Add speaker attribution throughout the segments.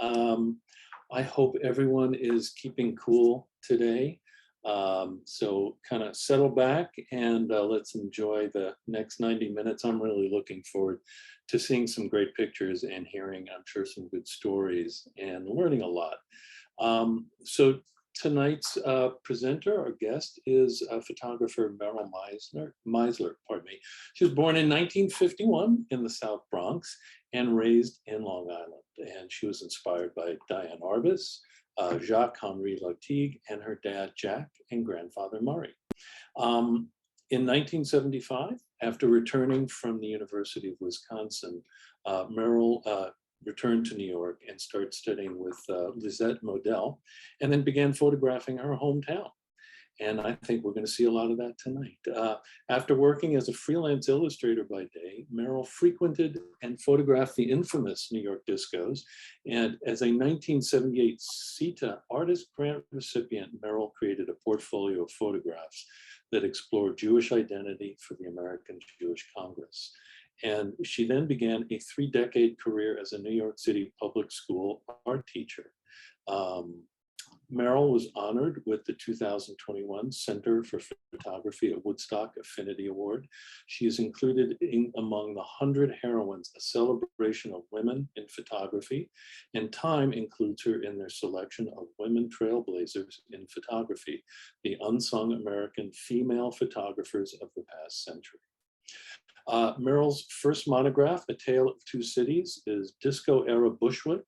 Speaker 1: I hope everyone is keeping cool today. So kind of settle back and let's enjoy the next 90 minutes. I'm really looking forward to seeing some great pictures and hearing, I'm sure, some good stories and learning a lot. So tonight's presenter or guest is photographer Meryl Meisler, pardon me. She was born in 1951 in the South Bronx and raised in Long Island. And she was inspired by Diane Arbus, Jacques-Henri Latigue, and her dad, Jack, and grandfather, Murray. In 1975, after returning from the University of Wisconsin, Meryl returned to New York and started studying with Lisette Modell, and then began photographing her hometown. And I think we're going to see a lot of that tonight. After working as a freelance illustrator by day, Meryl frequented and photographed the infamous New York discos. And as a 1978 CETA Artist Grant recipient, Meryl created a portfolio of photographs that explored Jewish identity for the American Jewish Congress. And she then began a 3-decade career as a New York City public school art teacher. Meryl was honored with the 2021 Center for Photography at Woodstock Affinity Award. She is included among the 100 Heroines, a celebration of women in photography, and Time includes her in their selection of women trailblazers in photography, the unsung American female photographers of the past century. Meryl's first monograph, A Tale of Two Cities, is Disco Era Bushwick.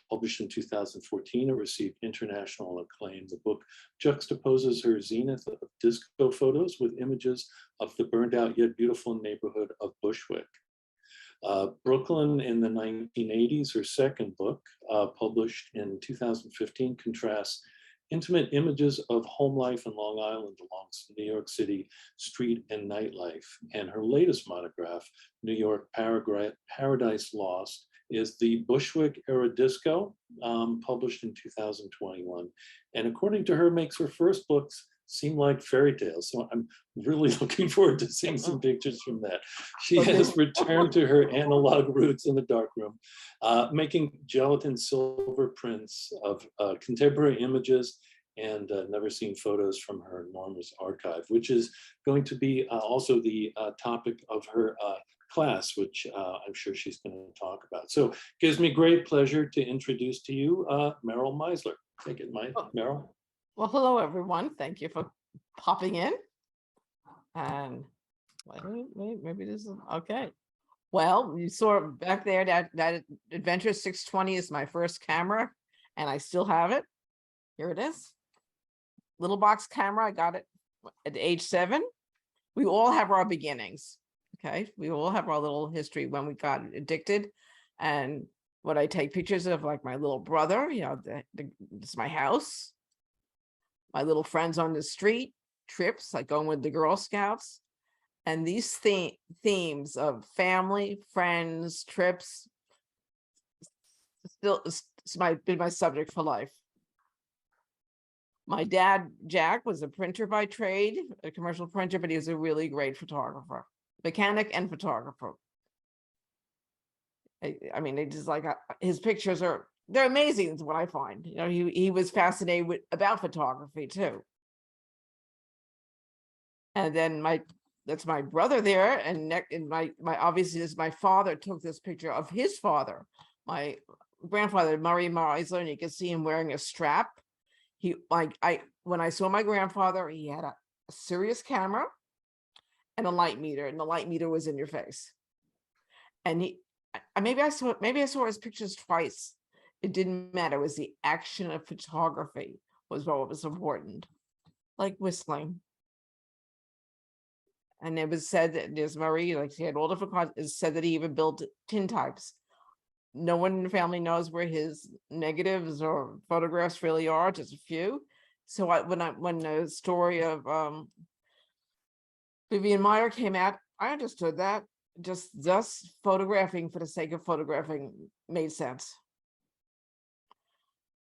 Speaker 1: Published in 2014, it received international acclaim. The book juxtaposes her zenith of disco photos with images of the burned out yet beautiful neighborhood of Bushwick. Brooklyn in the 1980s, her second book, published in 2015, contrasts intimate images of home life in Long Island along New York City street and nightlife. And her latest monograph, New York Paradise Lost, is the Bushwick Era Disco, published in 2021. And according to her, makes her first books seem like fairy tales. So I'm really looking forward to seeing some pictures from that. She has returned to her analog roots in the darkroom, making gelatin silver prints of contemporary images and never seen photos from her enormous archive, which is going to be also the topic of her class, which I'm sure she's going to talk about. So it gives me great pleasure to introduce to you Meryl Meisler. Take it, Meryl.
Speaker 2: Well, hello, everyone. Thank you for popping in. And wait, maybe this is okay. Well, you saw back there that Adventure 620 is my first camera, and I still have it. Here it is. Little box camera. I got it at age 7. We all have our beginnings. Okay, we all have our little history when we got addicted, and what I take pictures of, like my little brother, you know, this is my house, my little friends on the street, trips, like going with the Girl Scouts, and these themes of family, friends, trips, still been my subject for life. My dad, Jack, was a printer by trade, a commercial printer, but he was a really great photographer. Mechanic and photographer. I mean, they just like his pictures they're amazing is what I find. You know, he was fascinated about photography too. And then that's my brother there, and my obviously this my father took this picture of his father, my grandfather Meryl Meisler, and you can see him wearing a strap. When I saw my grandfather, he had a serious camera and a light meter, and the light meter was in your face. And maybe I saw his pictures twice. It didn't matter. It was the action of photography was what was important, like whistling. And it was said that there's Murray, like he had all different kinds. It's said that he even built tintypes. No one in the family knows where his negatives or photographs really are, just a few. So when the story of Vivian Maier came out, I understood that just photographing for the sake of photographing made sense.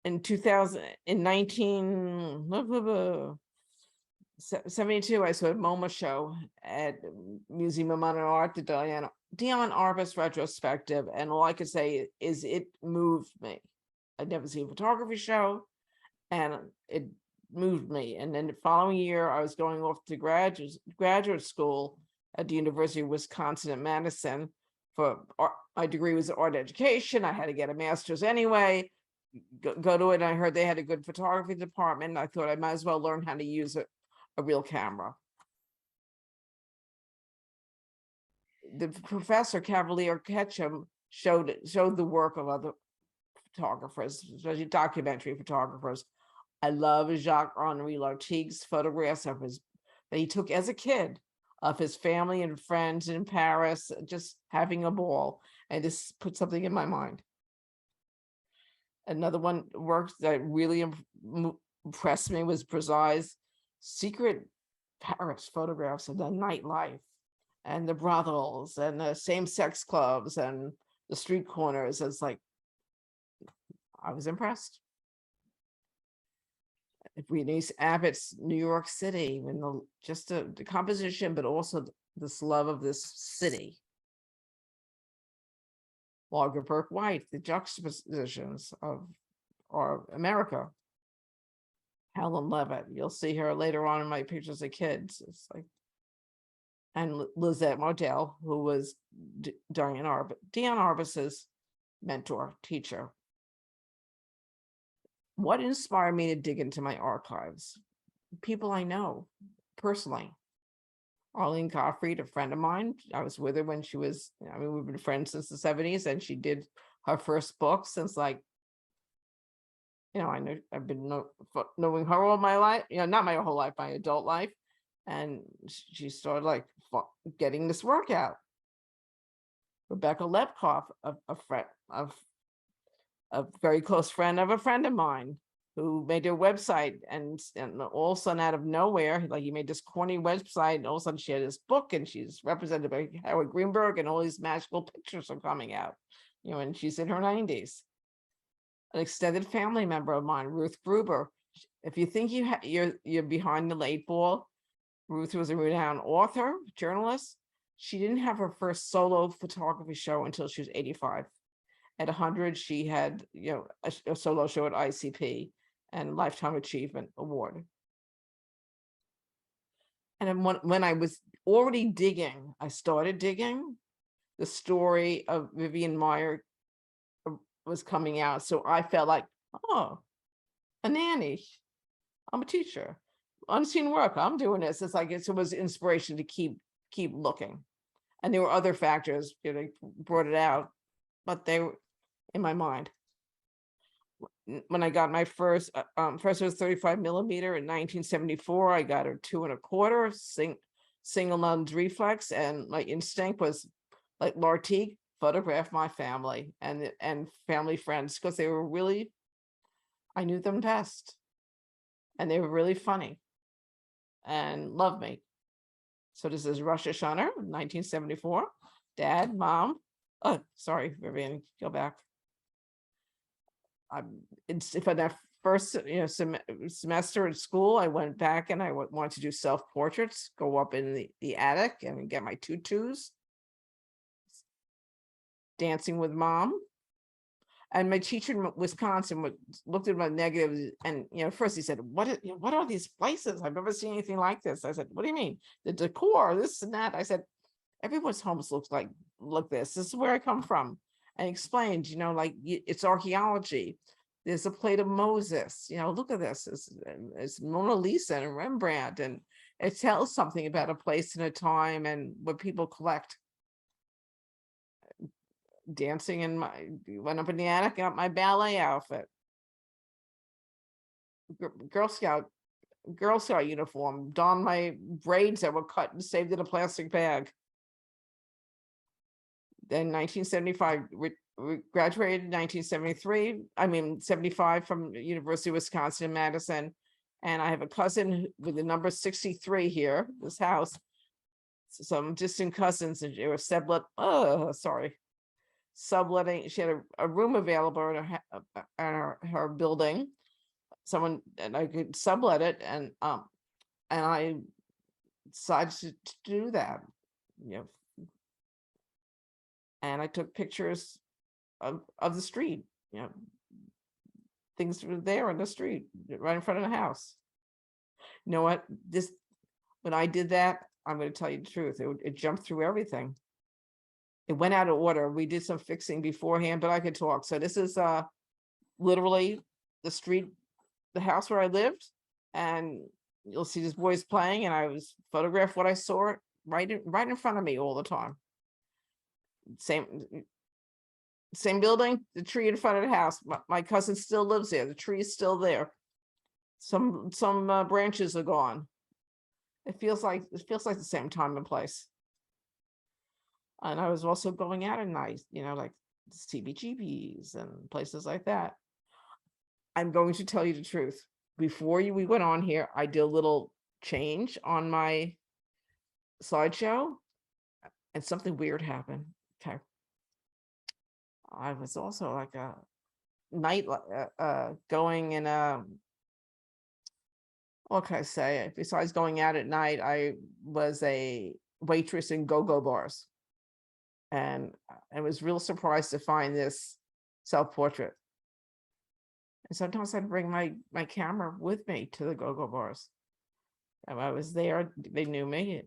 Speaker 2: In 1972, I saw a MoMA show at Museum of Modern Art, the Dion Arbus retrospective, and all I could say is it moved me. I'd never seen a photography show, and it moved me. And then the following year, I was going off to graduate school at the University of Wisconsin at Madison for art. My degree was art education. I had to get a master's anyway. Go to it. And I heard they had a good photography department. And I thought I might as well learn how to use a real camera. The professor Cavalier Ketchum showed the work of other photographers, especially documentary photographers. I love Jacques-Henri Lartigue's photographs of his that he took as a kid of his family and friends in Paris, just having a ball, and this put something in my mind. Another one work that really impressed me was Brazil's secret Paris photographs of the nightlife and the brothels and the same-sex clubs and the street corners. It's like, I was impressed. Bernice Abbott's New York City, and the composition, but also this love of this city. Margaret Burke White, the juxtapositions of our America. Helen Levitt, you'll see her later on in my pictures of kids. It's like, and Lizette Modell, who was Dion Arbus's mentor, teacher. What inspired me to dig into my archives? People I know personally. Arlene Gottfried, a friend of mine. I was with her when she was, we've been friends since the 70s, and she did her first book since I've been knowing her all my life, not my whole life, my adult life. And she started getting this work out. Rebecca Lepkoff, a very close friend of a friend of mine, who made her website, and all of a sudden, out of nowhere, he made this corny website, and all of a sudden she had this book, and she's represented by Howard Greenberg, and all these magical pictures are coming out, and she's in her 90s. An extended family member of mine, Ruth Gruber. If you think you're behind the late ball, Ruth was a renowned author, journalist. She didn't have her first solo photography show until she was 85. At 100, she had a solo show at ICP and Lifetime Achievement Award. And when I was already digging, I started digging. The story of Vivian Meyer was coming out. So I felt like, oh, a nanny. I'm a teacher. Unseen work. I'm doing this. It's like it was inspiration to keep looking. And there were other factors that brought it out, but they were in my mind. When I got my first it was 35 millimeter in 1974. I got a 2 1/4 single lens reflex, and my instinct was like Lartigue, photograph my family and family friends, because they were really, I knew them best, and they were really funny and loved me. So this is Rosh Hashanah, 1974. Dad, Mom. Oh, sorry, Vivian, go back. For that first semester at school, I went back and I wanted to do self-portraits, go up in the attic and get my tutus. Dancing with Mom. And my teacher in Wisconsin looked at my negatives, and first he said, what are these places? I've never seen anything like this. I said, what do you mean? The decor, this and that. I said, everyone's homes looks like this. This is where I come from. And explained, it's archaeology. There's a plate of Moses. Look at this. It's Mona Lisa and Rembrandt, and it tells something about a place and a time and what people collect. Dancing went up in the attic, got my ballet outfit. Girl Scout uniform, donned my braids that were cut and saved in a plastic bag. Then 1975, graduated in 1973. 75 from University of Wisconsin in Madison. And I have a cousin with the number 63 here, this house. Some distant cousins, and they were subletting. She had a room available in her building. Someone, and I could sublet it, and I decided to do that. And I took pictures of the street, things were there on the street, right in front of the house. You know what? When I did that, I'm going to tell you the truth. It jumped through everything. It went out of order. We did some fixing beforehand, but I could talk. So this is literally the street, the house where I lived, and you'll see these boys playing, and I was photographed what I saw right in front of me all the time. Same building, the tree in front of the house. My cousin still lives there. The tree is still there. Some branches are gone. It feels like the same time and place. And I was also going out at night, like CBGBs and places like that. I'm going to tell you the truth. Before we went on here, I did a little change on my slideshow, and something weird happened. Okay. I was also like a night going in what can I say? Besides going out at night, I was a waitress in go-go bars. And I was real surprised to find this self-portrait. And sometimes I'd bring my camera with me to the go-go bars. And I was there, they knew me.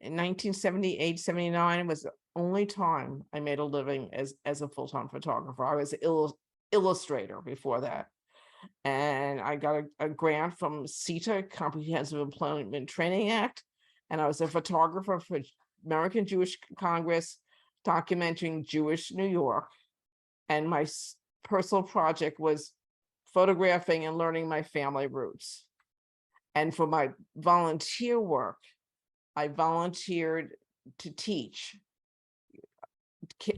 Speaker 2: In 1978, 79 was the only time I made a living as a full-time photographer. I was an illustrator before that. And I got a grant from CETA, Comprehensive Employment Training Act. And I was a photographer for American Jewish Congress, documenting Jewish New York. And my personal project was photographing and learning my family roots. And for my volunteer work, I volunteered to teach.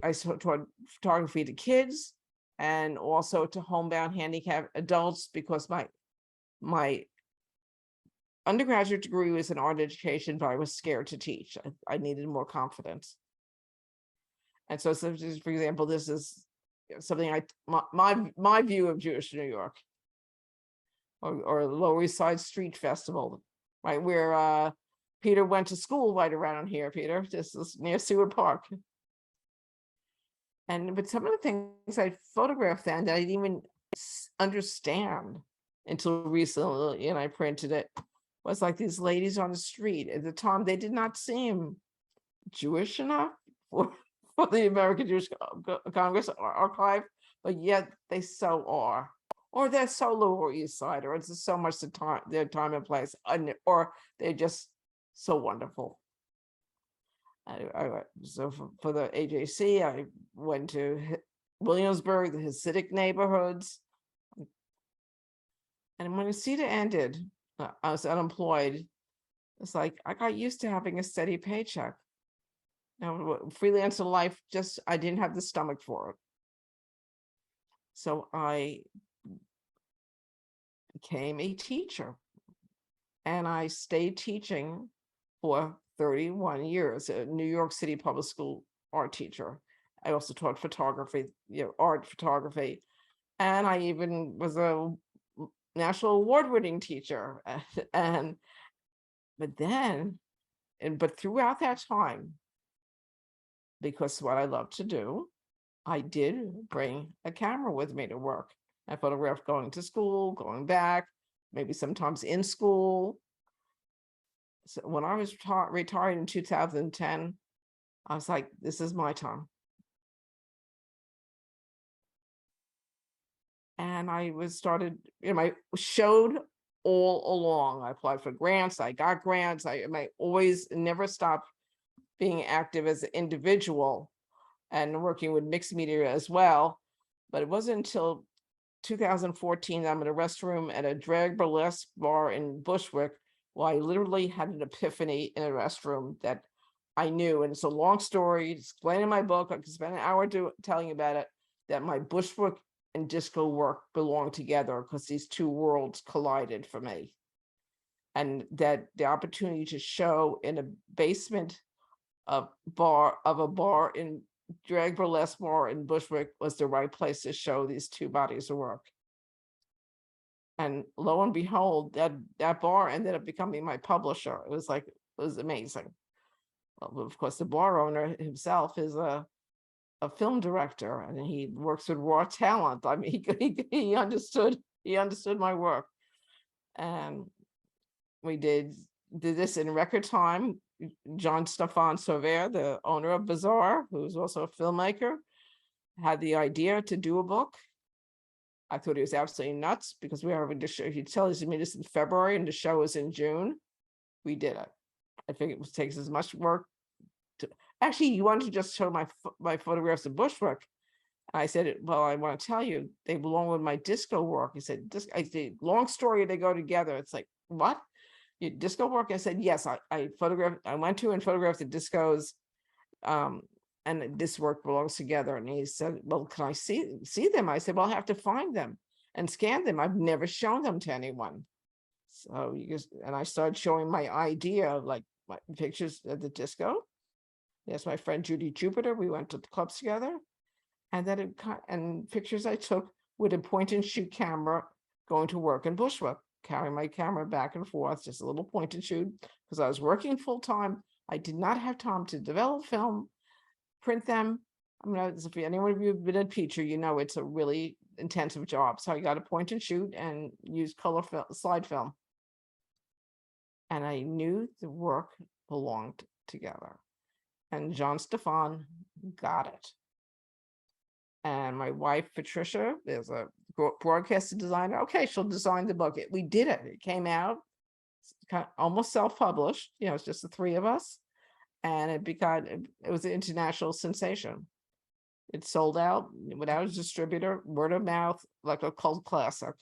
Speaker 2: I taught photography to kids and also to homebound handicapped adults, because my undergraduate degree was in art education, but I was scared to teach. I needed more confidence. And so for example, this is something my view of Jewish New York, or Lower East Side Street Festival, right, where Peter went to school right around here, Peter, just near Seward Park. But some of the things I photographed then that I didn't even understand until recently, and I printed it, was like these ladies on the street. At the time, they did not seem Jewish enough for the American Jewish Congress archive, but yet they so are. Or they're so Lower East Side, or it's so much their time and place, or they're just so wonderful. So for the AJC, I went to Williamsburg, the Hasidic neighborhoods. And when CETA ended, I was unemployed. It's like I got used to having a steady paycheck. Now, freelancer life, I didn't have the stomach for it. So I became a teacher, and I stayed teaching for 31 years, a New York City public school art teacher. I also taught photography, art photography, and I even was a national award-winning teacher. But throughout that time, because what I love to do, I did bring a camera with me to work. I photographed going to school, going back, maybe sometimes in school. So when I was retired in 2010, I was like, this is my time. And I I showed all along. I applied for grants, I got grants. I always never stopped being active as an individual and working with mixed media as well. But it wasn't until 2014, I'm in a restroom at a drag burlesque bar in Bushwick. Well, I literally had an epiphany in a restroom that I knew, and it's a long story, it's explained in my book. I could spend an hour telling you about it, that my Bushwick and disco work belong together because these two worlds collided for me. And that the opportunity to show in a basement of a bar in drag burlesque bar in Bushwick was the right place to show these two bodies of work. And lo and behold, that bar ended up becoming my publisher. It was amazing. Well, of course, the bar owner himself is a film director, and he works with raw talent. I mean, he understood my work, and we did this in record time. John Stefan Sauver, the owner of Bazaar, who's also a filmmaker, had the idea to do a book. I thought he was absolutely nuts because we were having to show. He tells me this in February, and the show was in June. We did it. I think it takes as much work to. Actually, you wanted to just show my photographs of Bushwick. I said, well, I want to tell you, they belong with my disco work. He said, I said, long story, they go together. It's like, what? Your disco work? I said, yes, I photographed, I went to and photographed the discos, and this work belongs together. And he said, well, can I see them? I said, well, I'll have to find them and scan them. I've never shown them to anyone. So and I started showing my idea of like my pictures of the disco. There's my friend Judy Jupiter. We went to the clubs together. And then and pictures I took with a point and shoot camera going to work in Bushwick, carrying my camera back and forth, just a little point and shoot, because I was working full time. I did not have time to develop film, print them. I mean, if anyone of you have been a teacher, you know it's a really intensive job. So I got a point and shoot and used color slide film. And I knew the work belonged together. And John Stefan got it. And my wife, Patricia, is a broadcasting designer. Okay, she'll design the book. We did it. It came out kind of almost self-published. You know, it's just the three of us. And it was an international sensation. It sold out without a distributor, word of mouth, like a cult classic.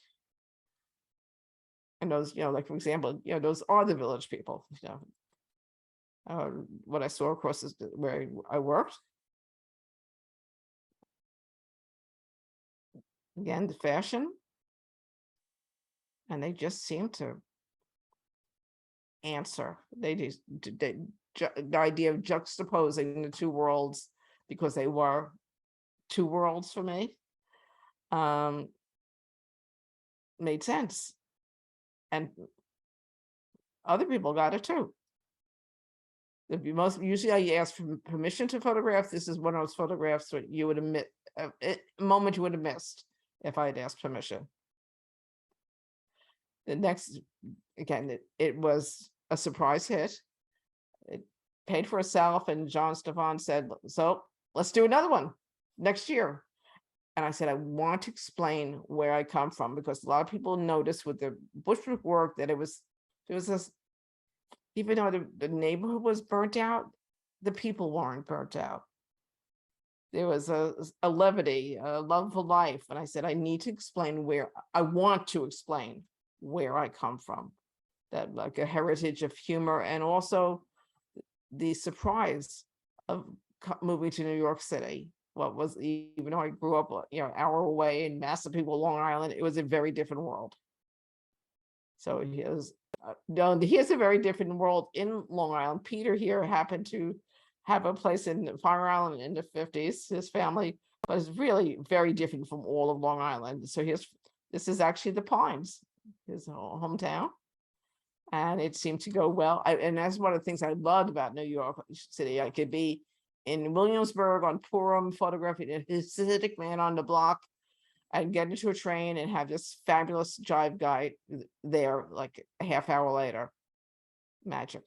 Speaker 2: And those, like, for example, those are the Village People. What I saw across where I worked. Again, the fashion. And they just seem to answer. The idea of juxtaposing the two worlds, because they were two worlds for me, made sense. And other people got it too. Usually I ask for permission to photograph. This is one of those photographs that you would admit, a moment you would have missed if I had asked permission. The next, again, it was a surprise hit. It paid for itself, and John Stefan said, so let's do another one next year. And I said, I want to explain where I come from, because a lot of people noticed with the Bushwick work that there was this, even though the neighborhood was burnt out, the people weren't burnt out. There was a levity, a love for life. And I said, I need to explain I want to explain where I come from, that like a heritage of humor, and also the surprise of moving to New York City. What was, even though I grew up, an hour away in Massapequa, Long Island, it was a very different world. So here's a very different world in Long Island. Peter here happened to have a place in Fire Island in the 50s. His family was really very different from all of Long Island. So this is actually the Pines, his hometown. And it seemed to go well. And that's one of the things I loved about New York City. I could be in Williamsburg on Purim, photographing a Hasidic man on the block, and get into a train and have this fabulous jive guy there like a half hour later. Magic.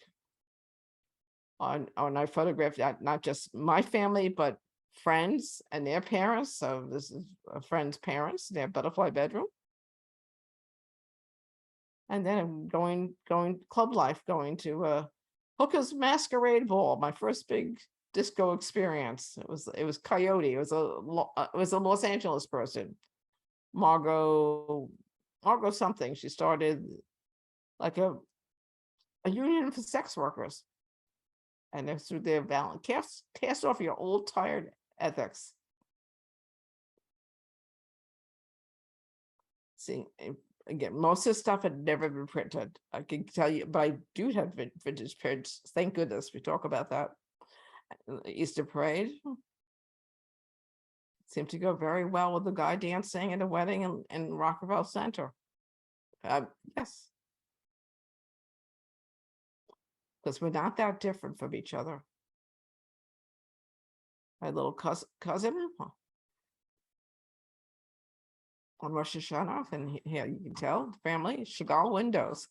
Speaker 2: I photographed not just my family, but friends and their parents. So this is a friend's parents, their butterfly bedroom. And then I'm going club life, going to a Hooker's Masquerade Ball, my first big disco experience. It was Coyote. It was a Los Angeles person, Margot something. She started like a union for sex workers, and they're through their balance, cast off your old tired ethics. See, again, most of the stuff had never been printed. I can tell you, but I do have vintage prints. Thank goodness we talk about that. Easter Parade seemed to go very well with the guy dancing at a wedding in Rockefeller Center. Yes. Because we're not that different from each other. my little cousin on Rosh Hashanah, and here you can tell the family Chagall windows.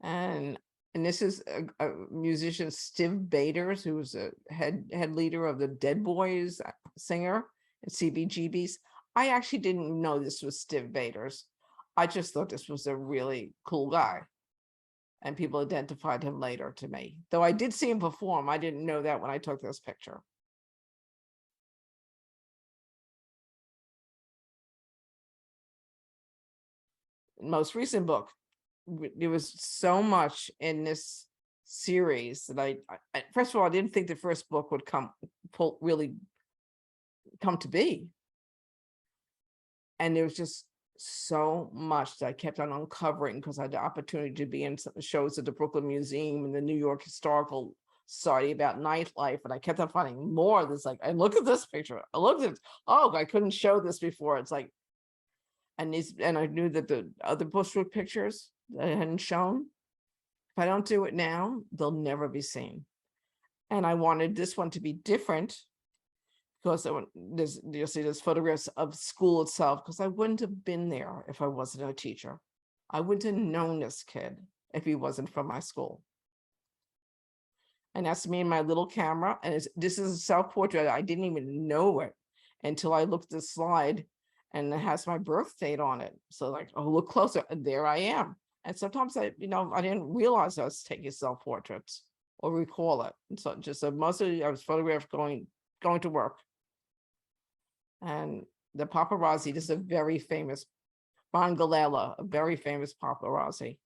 Speaker 2: and this is a musician, Stiv Bators, who was a head leader of the Dead Boys singer and CBGBs. I actually didn't know this was Stiv Bators. I just thought this was a really cool guy. And people identified him later to me. Though I did see him perform, I didn't know that when I took this picture. Most recent book, there was so much in this series that I first of all, I didn't think the first book would really come to be. And there was just so much that I kept on uncovering because I had the opportunity to be in some shows at the Brooklyn Museum and the New York Historical Society about nightlife. And I kept on finding more. There's like, I look at this picture. I looked at, oh, I couldn't show this before. It's like, and I knew that the other Bushwick pictures that I hadn't shown, if I don't do it now, they'll never be seen. And I wanted this one to be different because you'll see there's photographs of school itself, because I wouldn't have been there if I wasn't a teacher. I wouldn't have known this kid if he wasn't from my school. And that's me and my little camera. And this is a self-portrait. I didn't even know it until I looked at the slide and it has my birth date on it. So like, oh, look closer. And there I am. And sometimes I didn't realize I was taking self-portraits or recall it. And so mostly I was photographed going to work. And the paparazzi, this is a very famous, Ron Galella, a very famous paparazzi.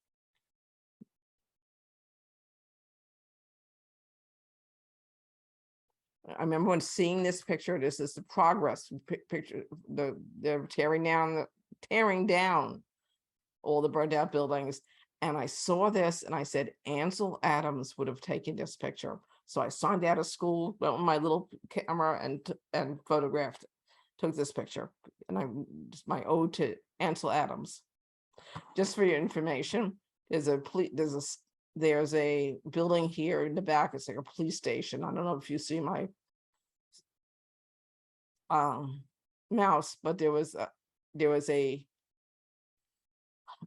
Speaker 2: I remember when seeing this picture, this is the progress picture, they're tearing down all the burned out buildings. And I saw this and I said, Ansel Adams would have taken this picture. So I signed out of school, went with my little camera and photographed, took this picture. And just my ode to Ansel Adams. Just for your information, there's a building here in the back. It's like a police station. I don't know if you see my mouse, but there was a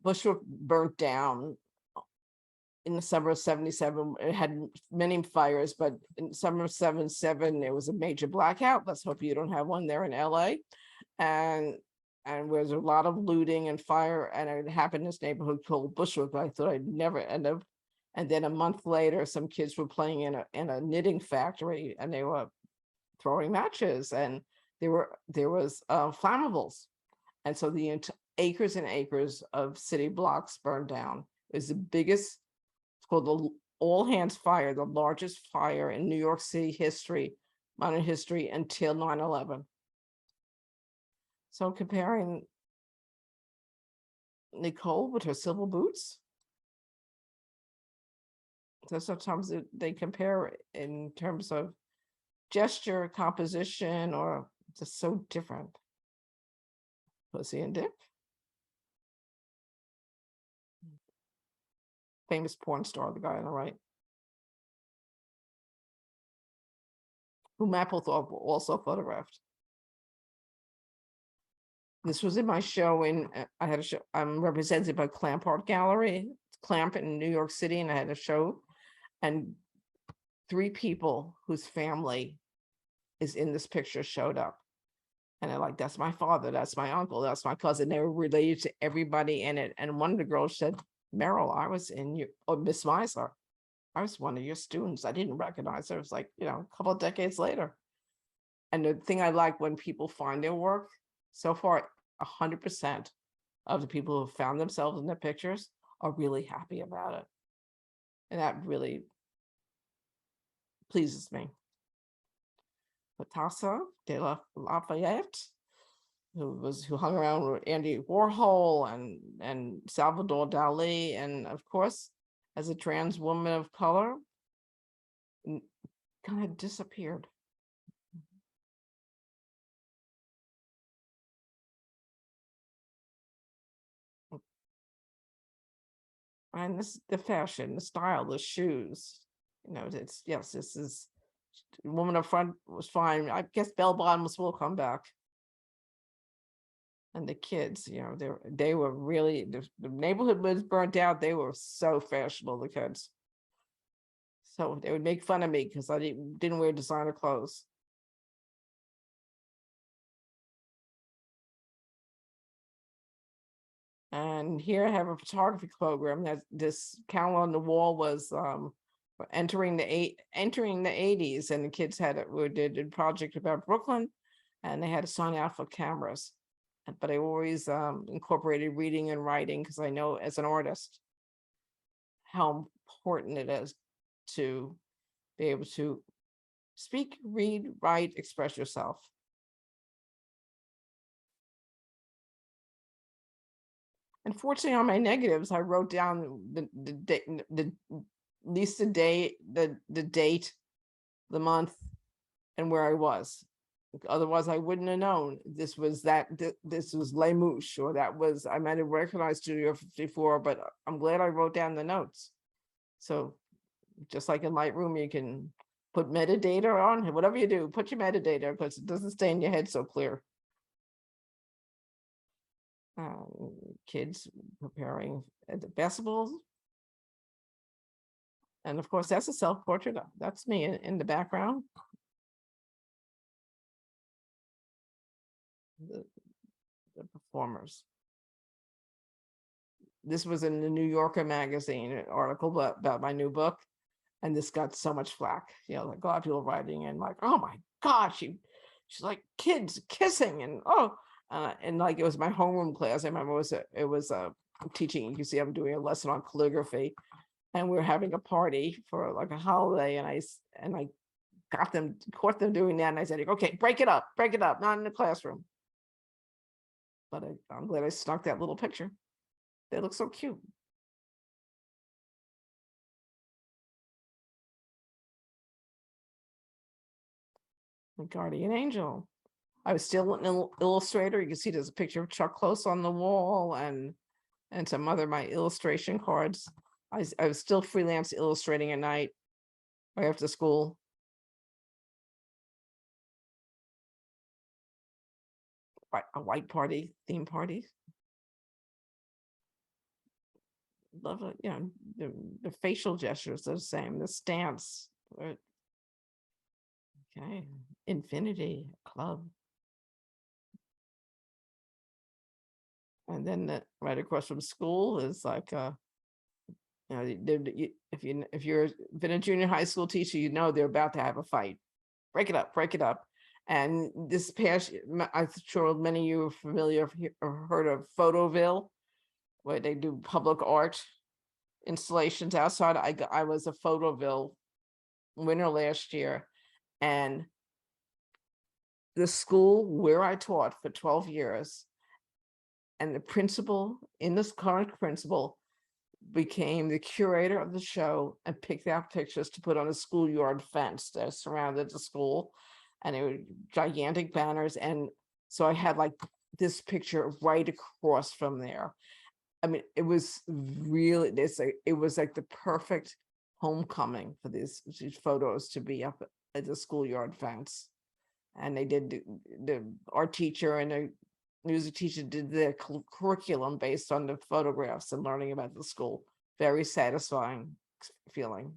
Speaker 2: Bushwick burnt down in the summer of 77. It had many fires, but in summer of 77, there was a major blackout. Let's hope you don't have one there in LA. And there was a lot of looting and fire, and it happened in this neighborhood called Bushwick. I thought I'd never end up. And then a month later, some kids were playing in a knitting factory, and they were throwing matches, and there was flammables, and so the acres and acres of city blocks burned down. It was the biggest. It's called the All Hands Fire, the largest fire in New York City history, modern history, until 9/11. So comparing Nicole with her silver boots, so sometimes they compare in terms of gesture, composition, or just so different. Pussy and Dick, famous porn star, the guy on the right, who Mapplethorpe also photographed. This was in my show I had a show. I'm represented by Clamp Art Gallery, Clamp in New York City, and I had a show, and 3 people whose family is in this picture showed up. And they're like, that's my father, that's my uncle, that's my cousin. They were related to everybody in it. And one of the girls said, Meryl, I was Miss Meisler, I was one of your students. I didn't recognize her. It was like, a couple of decades later. And the thing I like when people find their work, so far, 100% of the people who found themselves in their pictures are really happy about it. And that really pleases me. Picasso de Lafayette, who hung around with Andy Warhol and Salvador Dali, and of course, as a trans woman of color, kind of disappeared. And this, the fashion, the style, the shoes, this is The woman up front was fine. I guess bell bottoms will come back. And the kids, they were really, the neighborhood was burnt out. They were so fashionable, the kids. So they would make fun of me because I didn't wear designer clothes. And here I have a photography program that this calendar on the wall was entering the 80s, and the kids did a project about Brooklyn, and they had to sign out for cameras. But I always incorporated reading and writing because I know as an artist how important it is to be able to speak, read, write, express yourself. Unfortunately, on my negatives, I wrote down at least the day, the date, the month, and where I was. Otherwise, I wouldn't have known this was this was Les Mouches, or that was, I might have recognized Studio 54, but I'm glad I wrote down the notes. So just like in Lightroom, you can put metadata on, whatever you do, put your metadata because it doesn't stay in your head so clear. Kids preparing at the festivals. And of course, that's a self-portrait. That's me in the background. The performers. This was in the New Yorker magazine, an article about my new book. And this got so much flack, like a lot of people writing in like, oh my God, she's like kids kissing and and like it was my homeroom class. I remember it was teaching. You see, I'm doing a lesson on calligraphy, and we were having a party for like a holiday, and I caught them doing that, and I said, okay, break it up, not in the classroom. But I'm glad I snuck that little picture. They look so cute. The guardian angel. I was still an illustrator. You can see there's a picture of Chuck Close on the wall and some other my illustration cards. I was still freelance illustrating at night right after school. A white party, theme party. Love it, the facial gestures are the same, the stance. Okay, Infinity Club. And then right across from school is like if you've been a junior high school teacher, they're about to have a fight. Break it up. And this past, I'm sure many of you are familiar or heard of Photoville, where they do public art installations outside. I was a Photoville winner last year, and the school where I taught for 12 years, and the principal, current principal, became the curator of the show and picked out pictures to put on a schoolyard fence that surrounded the school. And it were gigantic banners. And so I had like this picture right across from there. I mean, it was really, it was like the perfect homecoming for these photos to be up at the schoolyard fence. And they did the art teacher and the music teacher did the curriculum based on the photographs and learning about the school. Very satisfying feeling.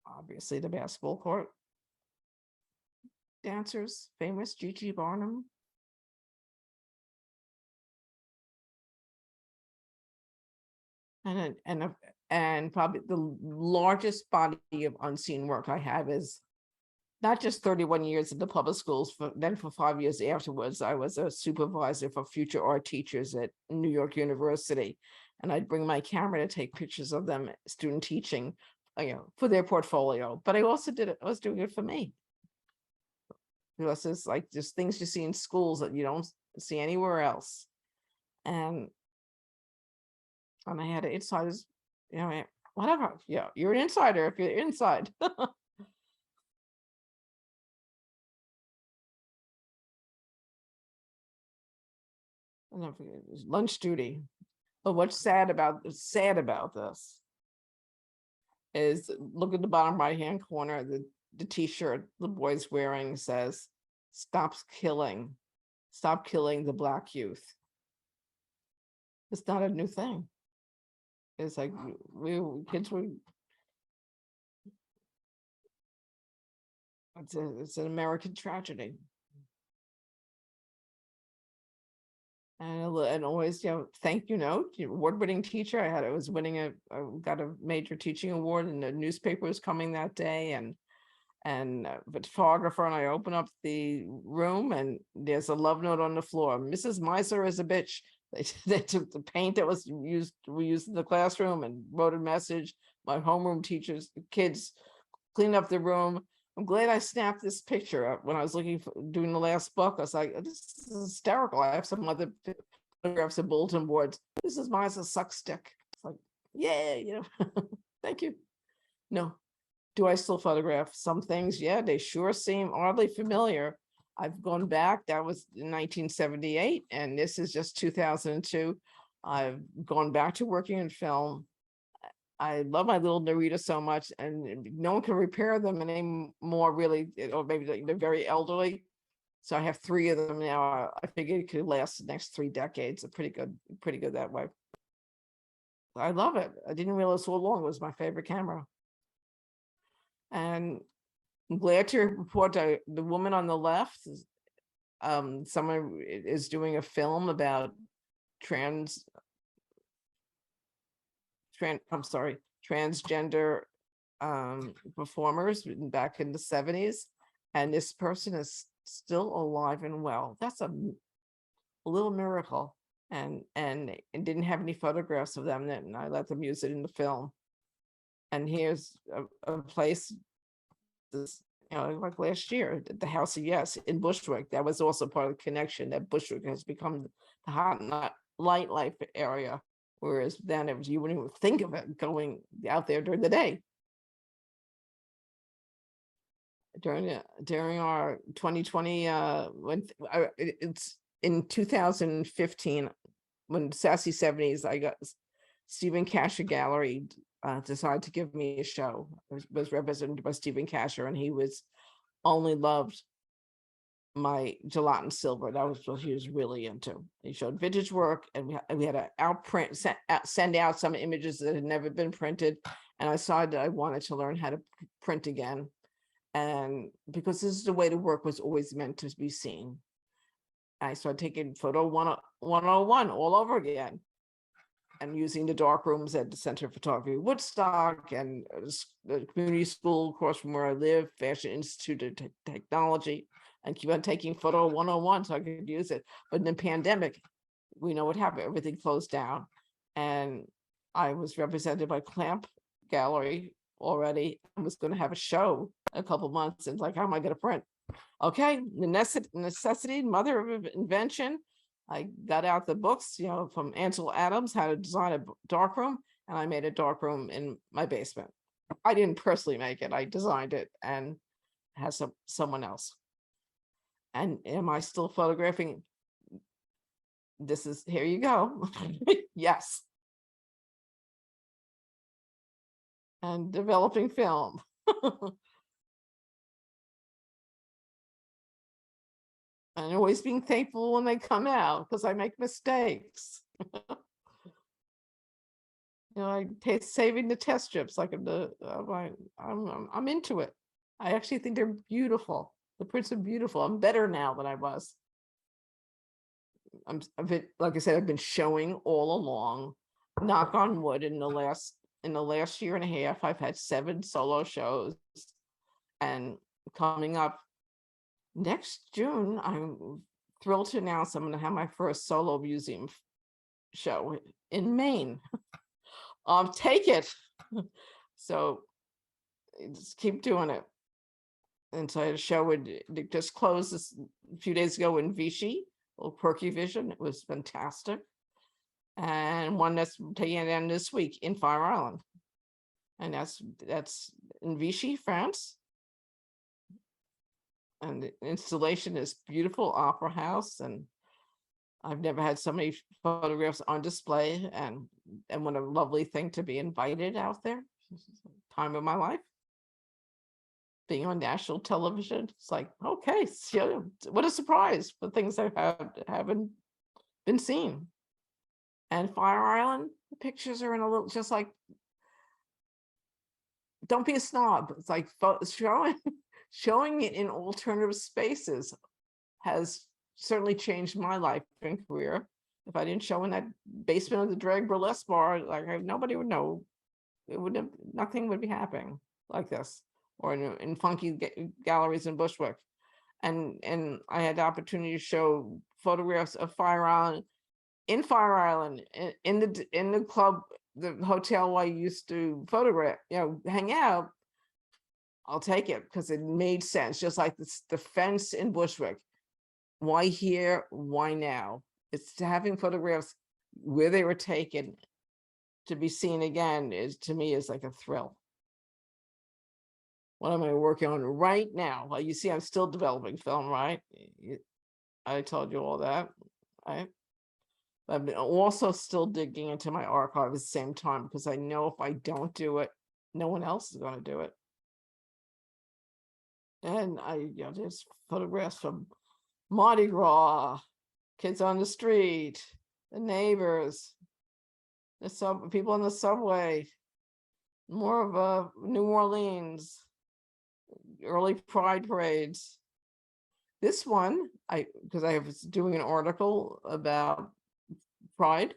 Speaker 2: Obviously the basketball court. Dancers, famous Gigi Barnum. And probably the largest body of unseen work I have is not just 31 years in the public schools, then for 5 years afterwards, I was a supervisor for future art teachers at New York University. And I'd bring my camera to take pictures of them, student teaching, for their portfolio. But I also I was doing it for me. Because it's like just things you see in schools that you don't see anywhere else. And I had an insider's, whatever. Yeah, you're an insider if you're inside. don't know if it was lunch duty. But what's sad about this is, look at the bottom right-hand corner, the t-shirt the boy's wearing says, stop killing the Black youth. It's not a new thing. It's like kids were, it's an American tragedy. And always, thank you note, award-winning teacher. I got a major teaching award, and the newspaper was coming that day, and a photographer, and I open up the room and there's a love note on the floor. Mrs. Meisler is a bitch. They took the paint that was used in the classroom and wrote a message. My homeroom teachers, kids cleaned up the room. I'm glad I snapped this picture up when I was doing the last book. I was like, this is hysterical. I have some other photographs of bulletin boards. This is mine, a suck stick. It's like, yeah, thank you. No. Do I still photograph some things? Yeah, they sure seem oddly familiar. I've gone back. That was in 1978, and this is just 2002. I've gone back to working in film. I love my little Narita so much, and no one can repair them anymore, really, or maybe they're very elderly. So I have 3 of them now. I figured it could last the next 3 decades. It's pretty good that way. I love it. I didn't realize so long it was my favorite camera. And I'm glad to report the woman on the left, someone is doing a film about transgender performers back in the 70s, and this person is still alive and well. That's a little miracle, and didn't have any photographs of them, and I let them use it in the film. And here's a place, this, like last year, the House of Yes in Bushwick. That was also part of the connection, that Bushwick has become the hot light life area, whereas then you wouldn't even think of it going out there during the day. During our 2020, it's in 2015, when Sassy 70s, I got Stephen Casher Gallery decided to give me a show. I was represented by Stephen Casher, and he only loved my gelatin silver. That was what he was really into. He showed vintage work, and we had to send out some images that had never been printed. And I decided I wanted to learn how to print again. And because this is the way the work was always meant to be seen, I started taking photo 101 all over again, and using the dark rooms at the Center of Photography Woodstock, and the community school across from where I live, Fashion Institute of Technology, and keep on taking photo 101 so I could use it. But in the pandemic, we know what happened. Everything closed down, and I was represented by Clamp Gallery already. I was going to have a show in a couple months, and like, how am I going to print? Okay, necessity, mother of invention. I got out the books, from Ansel Adams, how to design a darkroom, and I made a darkroom in my basement. I didn't personally make it; I designed it, and it has someone else. And am I still photographing? Here you go. Yes. And developing film. And always being thankful when they come out, because I make mistakes. I saving the test strips, like I'm into it. I actually think they're beautiful. The prints are beautiful. I'm better now than I was. Like I said, I've been showing all along. Knock on wood, in the last year and a half, I've had 7 solo shows, and coming up next June, I'm thrilled to announce I'm going to have my first solo museum show in Maine. Take it. So just keep doing it. And so I had a show it just closed a few days ago in Vichy, little Quirky Vision. It was fantastic. And one that's taking it down this week in Fire Island. And that's in Vichy, France. And the installation is beautiful opera house, and I've never had so many photographs on display, and what a lovely thing to be invited out there. This is the time of my life. Being on national television, it's like, okay, so what a surprise for things that haven't been seen. And Fire Island, the pictures are in a little, just like, don't be a snob. It's like showing it in alternative spaces has certainly changed my life and career. If I didn't show in that basement of the drag burlesque bar, like nobody would know. It would have, nothing would be happening like this, or in funky galleries in Bushwick. And I had the opportunity to show photographs of Fire Island, in Fire Island, in the club, the hotel I used to photograph, hang out. I'll take it because it made sense. Just like the fence in Bushwick. Why here? Why now? It's having photographs where they were taken to be seen again to me is like a thrill. What am I working on right now? Well, you see, I'm still developing film, right? I told you all that, right? I've been also still digging into my archive at the same time, because I know if I don't do it, no one else is going to do it. And there's photographs from Mardi Gras, kids on the street, the neighbors, the people on the subway, more of New Orleans, early pride parades. This one, because I was doing an article about pride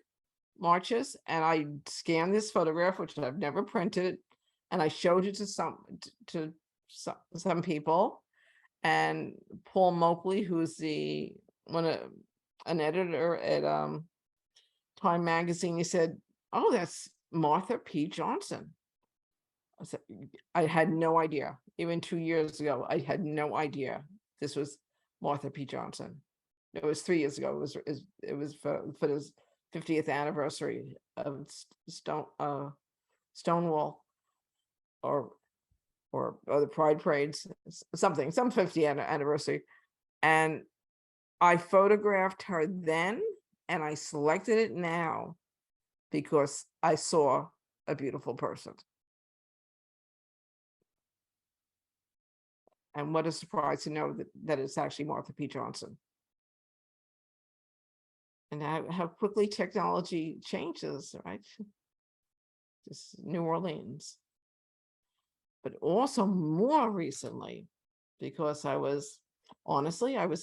Speaker 2: marches, and I scanned this photograph, which I've never printed, and I showed it to some people. And Paul Moakley, who's an editor at Time Magazine, he said, "Oh, that's Martha P. Johnson." I said, I had no idea. Even 2 years ago, I had no idea this was Martha P. Johnson. It was 3 years ago. It was for his 50th anniversary of Stonewall, or the Pride Parades, some 50th anniversary. And I photographed her then, and I selected it now because I saw a beautiful person. And what a surprise to know that it's actually Martha P. Johnson. And how quickly technology changes, right? Just New Orleans. But also more recently, because I was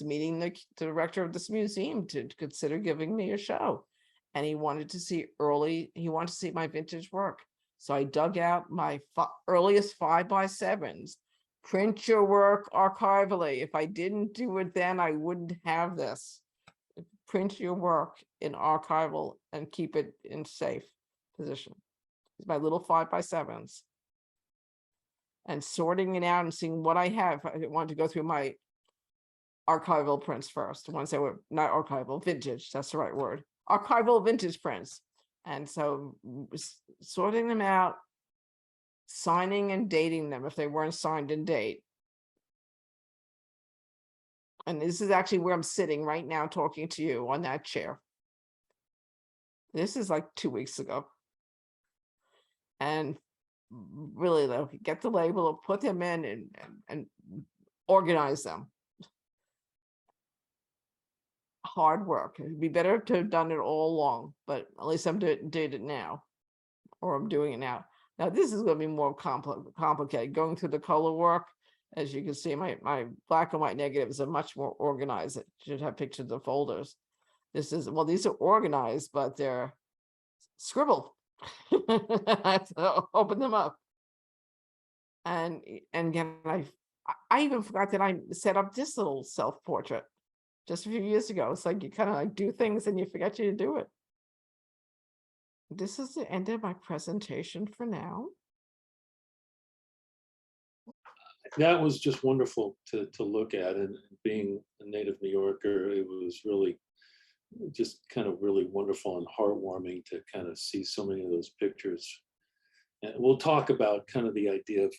Speaker 2: meeting the director of this museum to consider giving me a show. And he wanted to see my vintage work. So I dug out my earliest 5x7s. Print your work archivally. If I didn't do it then, I wouldn't have this. Print your work in archival and keep it in safe position. It's my little 5x7s. And sorting it out and seeing what I have. I wanted to go through my archival prints first. The ones that were not archival, vintage, that's the right word. Archival vintage prints. And so sorting them out, signing and dating them if they weren't signed and date. And this is actually where I'm sitting right now talking to you on that chair. This is like 2 weeks ago. And really, though, get the label, put them in and organize them. Hard work. It'd be better to have done it all along, but at least I'm did it now, or I'm doing it now. Now this is going to be more complicated. Going through the color work, as you can see, my black and white negatives are much more organized. It should have pictures of folders. These are organized, but they're scribbled. I have to open them up. And again, I even forgot that I set up this little self-portrait just a few years ago. It's like you kind of like do things and you forget you to do it. This is the end of my presentation for now.
Speaker 1: That was just wonderful to look at, and being a native New Yorker, it was really just kind of really wonderful and heartwarming to kind of see so many of those pictures. And we'll talk about kind of the idea of,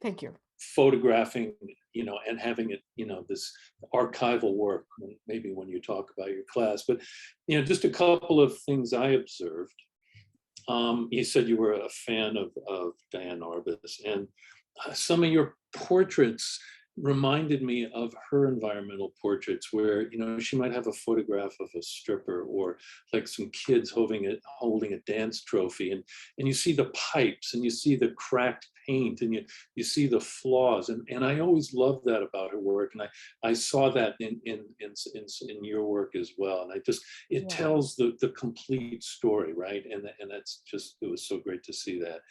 Speaker 2: Thank you.
Speaker 1: photographing you know, and having it, you know, this archival work, maybe when you talk about your class, but, you know, just a couple of things I observed. You said you were a fan of Diane Arbus, and some of your portraits reminded me of her environmental portraits, where, you know, she might have a photograph of a stripper or like some kids holding a dance trophy, and you see the pipes and you see the cracked paint and you see the flaws, and I always loved that about her work, and I saw that in your work as well, and it
Speaker 2: Yeah.
Speaker 1: tells the complete story, right? And that's just, it was so great to see that.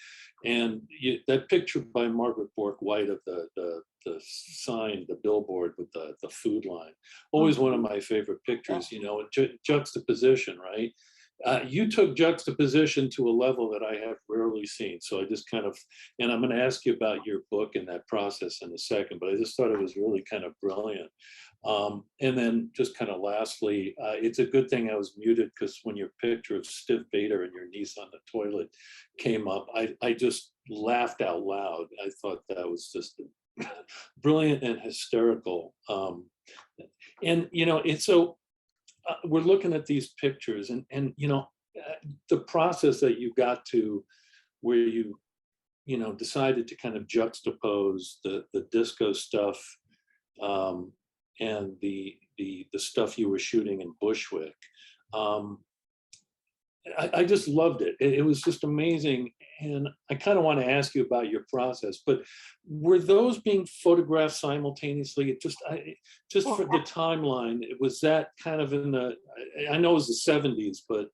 Speaker 1: And that picture by Margaret Bork White of the sign, the billboard with the food line, always one of my favorite pictures, you know, juxtaposition, right? You took juxtaposition to a level that I have rarely seen. So I just kind of, and I'm going to ask you about your book and that process in a second, but I just thought it was really kind of brilliant. And then just kind of lastly, it's a good thing I was muted, because when your picture of Stiv Bader and your niece on the toilet came up, I just laughed out loud. I thought that was just brilliant and hysterical. And, you know, it's so, we're looking at these pictures, and you know, the process that you got to, where you know, decided to kind of juxtapose the disco stuff, and the stuff you were shooting in Bushwick. I just loved it. It was just amazing. And I kind of want to ask you about your process, but were those being photographed simultaneously? It just for the timeline, was that kind of in the, I know it was the 70s, but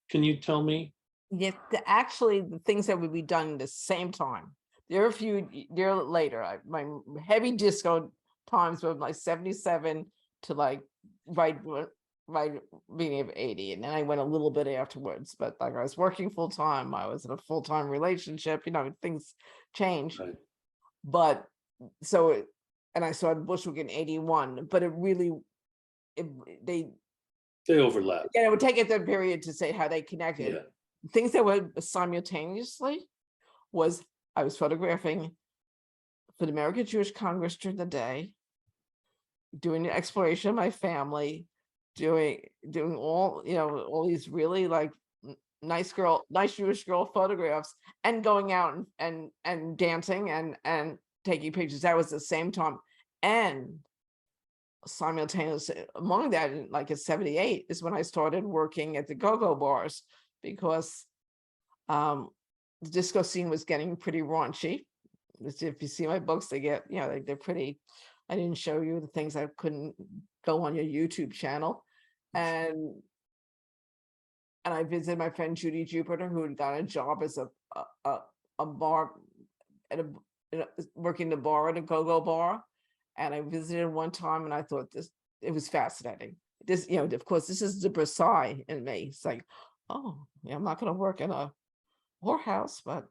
Speaker 1: can you tell me?
Speaker 2: Yeah, actually, the things that would be done at the same time. There are a few years later. My heavy disco times were like 77 to like right beginning of 80, and then I went a little bit afterwards. But like, I was working full time. I was in a full time relationship. You know, things change.
Speaker 1: Right.
Speaker 2: But so, and I saw Bushwick in 81. But it really, they
Speaker 1: overlap.
Speaker 2: Yeah, it would take it that period to say how they connected.
Speaker 1: Yeah.
Speaker 2: Things that were simultaneously was I was photographing for the American Jewish Congress during the day, doing the exploration of my family, doing all, you know, all these really like nice Jewish girl photographs, and going out and dancing and taking pictures. That was the same time. And simultaneously among that, like in 78 is when I started working at the go-go bars, because the disco scene was getting pretty raunchy. If you see my books, they get, you know, they're pretty, I didn't show you the things that couldn't go on your YouTube channel. And I visited my friend Judy Jupiter, who had got a job as a bar at working the bar at a go-go bar. And I visited one time, and I thought it was fascinating. This, you know, of course, this is the Versailles in me. It's like, oh, yeah, I'm not going to work in a whorehouse, but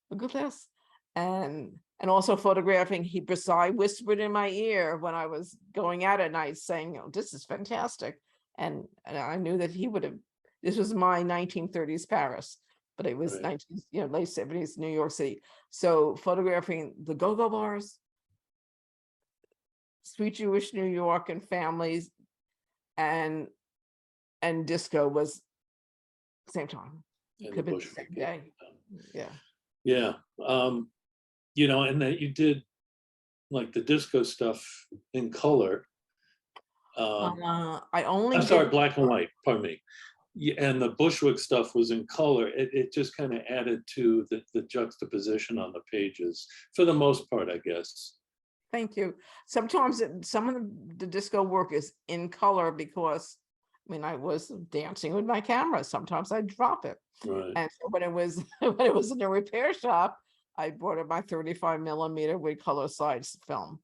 Speaker 2: look at this. And also photographing, Versailles whispered in my ear when I was going out at night saying, oh, this is fantastic. And I knew that he would have, this was my 1930s Paris, but it was
Speaker 1: Right.
Speaker 2: late 70s New York City. So photographing the go-go bars, sweet Jewish New York and families, and disco was same time.
Speaker 1: And
Speaker 2: Could
Speaker 1: the
Speaker 2: be the
Speaker 1: Bushwick
Speaker 2: same day. Yeah.
Speaker 1: Yeah. You know, and that you did like the disco stuff in color.
Speaker 2: I only
Speaker 1: I'm sorry,
Speaker 2: did,
Speaker 1: black and white, pardon me. Yeah, and the Bushwick stuff was in color. It just kind of added to the juxtaposition on the pages for the most part, I guess.
Speaker 2: thank you. Sometimes some of the disco work is in color because, I mean, I was dancing with my camera. Sometimes I drop it.
Speaker 1: Right.
Speaker 2: And so when it was when it was in a repair shop, I brought up my 35mm with color sides film.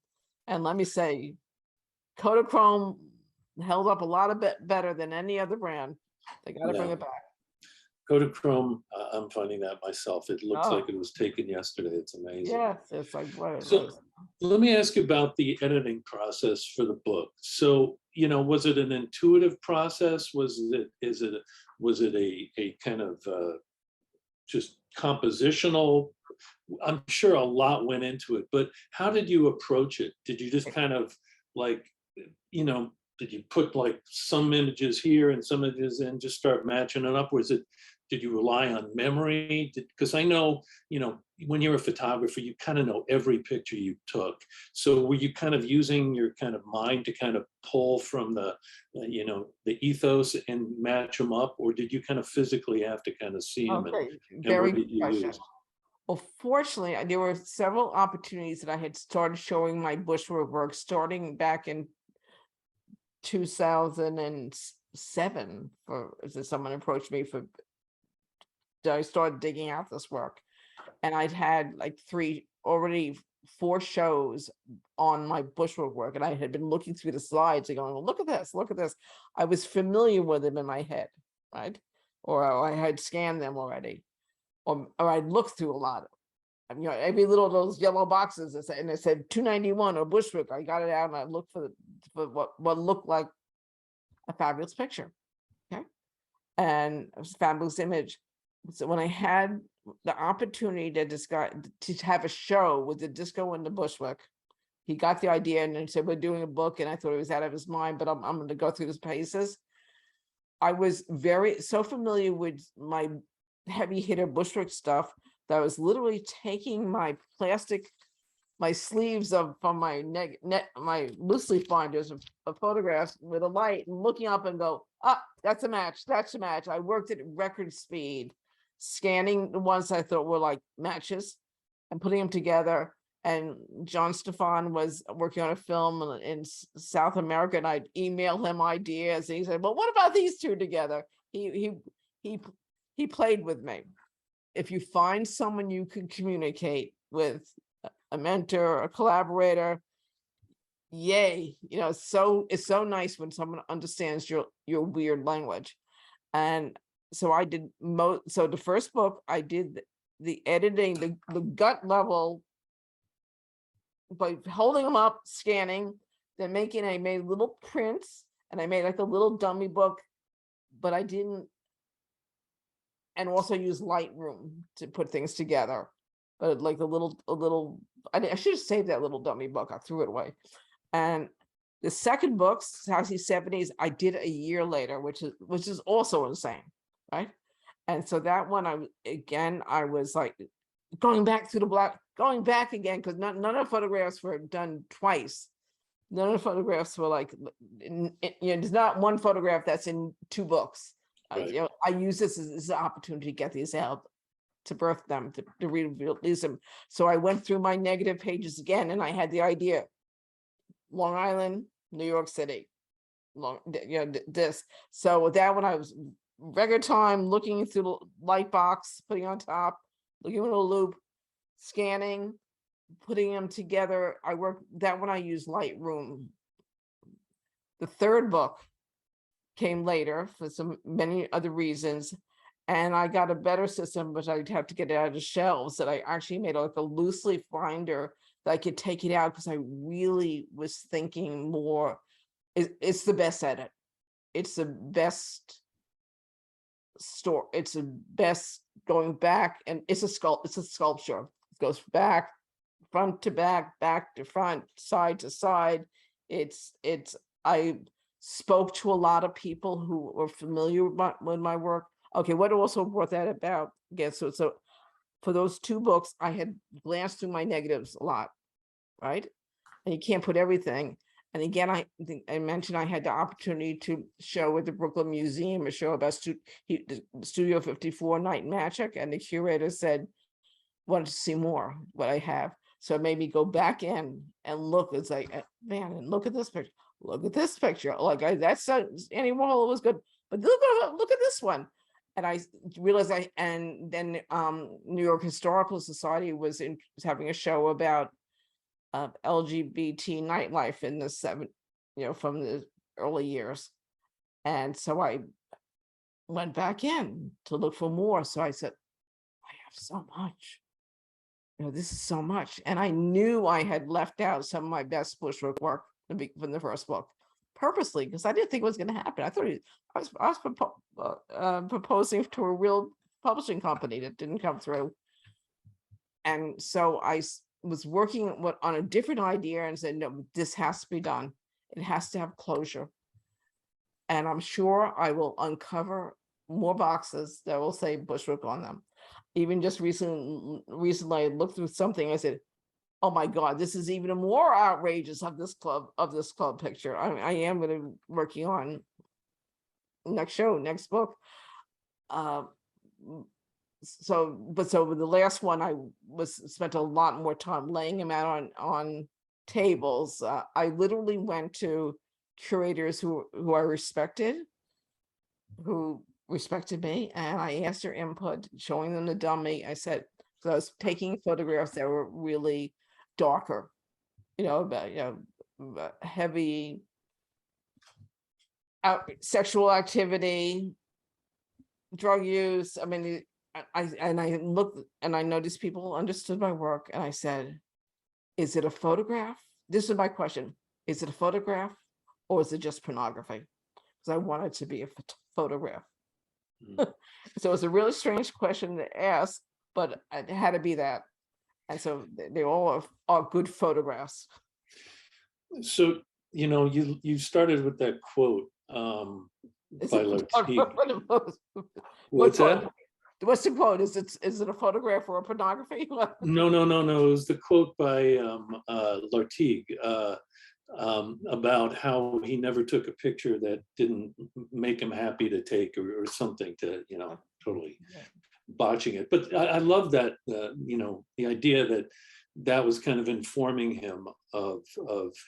Speaker 2: And let me say, Kodachrome held up a lot of bit better than any other brand. They got to bring
Speaker 1: Yeah.
Speaker 2: it back.
Speaker 1: Kodachrome, I'm finding that myself. It looks
Speaker 2: Oh.
Speaker 1: like it was taken yesterday. It's amazing.
Speaker 2: Yes, it's like what it
Speaker 1: So
Speaker 2: was.
Speaker 1: let me ask you about the editing process for the book. So, you know, was it an intuitive process? Was it a kind of just compositional I'm sure a lot went into it, but how did you approach it? Did you just kind of like, you know, did you put like some images here and some images and just start matching it up? Was it, did you rely on memory? Because I know, you know, when you're a photographer, you kind of know every picture you took. So were you kind of using your kind of mind to kind of pull from the, you know, the ethos and match them up? Or did you kind of physically have to kind of see them,
Speaker 2: Okay,
Speaker 1: and
Speaker 2: very
Speaker 1: what
Speaker 2: good
Speaker 1: did you
Speaker 2: question.
Speaker 1: use?
Speaker 2: Well, fortunately, there were several opportunities that I had started showing my bushwork work starting back in 2007. For someone approached me for, I started digging out this work, and I'd had like four shows on my bushwork work, and I had been looking through the slides and going, well, look at this, look at this. I was familiar with them in my head, right? Or I had scanned them already, or I'd looked through a lot. You know, every little of those yellow boxes that said, and it said 291 or bushwick. I got it out and I looked for what looked like a fabulous picture. Okay. And it was a fabulous image. So when I had the opportunity to have a show with the disco and the bushwick, he got the idea and then said, we're doing a book. And I thought he was out of his mind, but I'm going to go through his paces. I was so familiar with my heavy hitter bushwick stuff that I was literally taking my sleeves from my my loose leaf binders of photographs with a light and looking up and go, that's a match, that's a match. I worked at record speed, scanning the ones I thought were like matches and putting them together. And John Stefan was working on a film in South America, and I'd email him ideas, and he said, well, what about these two together? He played with me. If you find someone you can communicate with, a mentor, a collaborator, yay. You know, it's so nice when someone understands your weird language. And so I did so the first book, I did the editing, the gut level by holding them up, scanning, then I made little prints, and I made like a little dummy book, but I didn't, and also use Lightroom to put things together. But like a little, I should have saved that little dummy book. I threw it away. And the second book, Sassy 70s, I did a year later, which is also insane, right? And so that one, I was like going back through going back again, because none of the photographs were done twice. None of the photographs were like, you know, there's not one photograph that's in two books.
Speaker 1: Right.
Speaker 2: You know, I use this as an opportunity to get these out, to birth them, to release them. So I went through my negative pages again, and I had the idea: Long Island, New York City, this. So with that one, I was regular time looking through the light box, putting on top, looking with a loop, scanning, putting them together. That one I used Lightroom. The third book came later for many other reasons, and I got a better system, but I'd have to get it out of the shelves, that I actually made like a loose leaf binder that I could take it out, because I really was thinking more. It's the best edit. It's the best store. It's the best going back, and it's a sculpture. It goes back, front to back, back to front, side to side. I spoke to a lot of people who were familiar with my work. Okay, what also brought that about? Again, so for those two books, I had glanced through my negatives a lot, right? And you can't put everything. And again, I think I mentioned I had the opportunity to show at the Brooklyn Museum, a show about Studio 54 Night Magic, and the curator said, wanted to see more, what I have. So it made me go back in and look. It's like, man, and look at this picture. Look at this picture. Like that's Annie Warhol was good, but look at this one. And I realized and then New York Historical Society was having a show about LGBT nightlife in the from the early years. And so I went back in to look for more. So I said, I have so much. You know, this is so much. And I knew I had left out some of my best bushwork work from the first book purposely, because I didn't think it was going to happen. I thought I was proposing to a real publishing company that didn't come through. And so was working on a different idea and said, no, this has to be done. It has to have closure. And I'm sure I will uncover more boxes that will say Bushwick on them. Even just recently I looked through something, I said, oh my God, this is even more outrageous of this club picture. I am going to working on next book. So with the last one, I spent a lot more time laying them out on tables. I literally went to curators who I respected, who respected me, and I asked their input, showing them the dummy. I said, so I was taking photographs that were really darker, about heavy sexual activity, drug use. I mean, I looked and I noticed people understood my work, and I said, is it a photograph? This is my question. Is it a photograph or is it just pornography? Because I want it to be a photograph. So it's a really strange question to ask, but it had to be that. And so they all are good photographs.
Speaker 1: So, you started with that quote by LACP. What's that?
Speaker 2: What's the quote? Is it a photograph or a pornography?
Speaker 1: No. It was the quote by Lartigue about how he never took a picture that didn't make him happy to take, or something to, totally botching it. But I love that, the idea that was kind of informing him of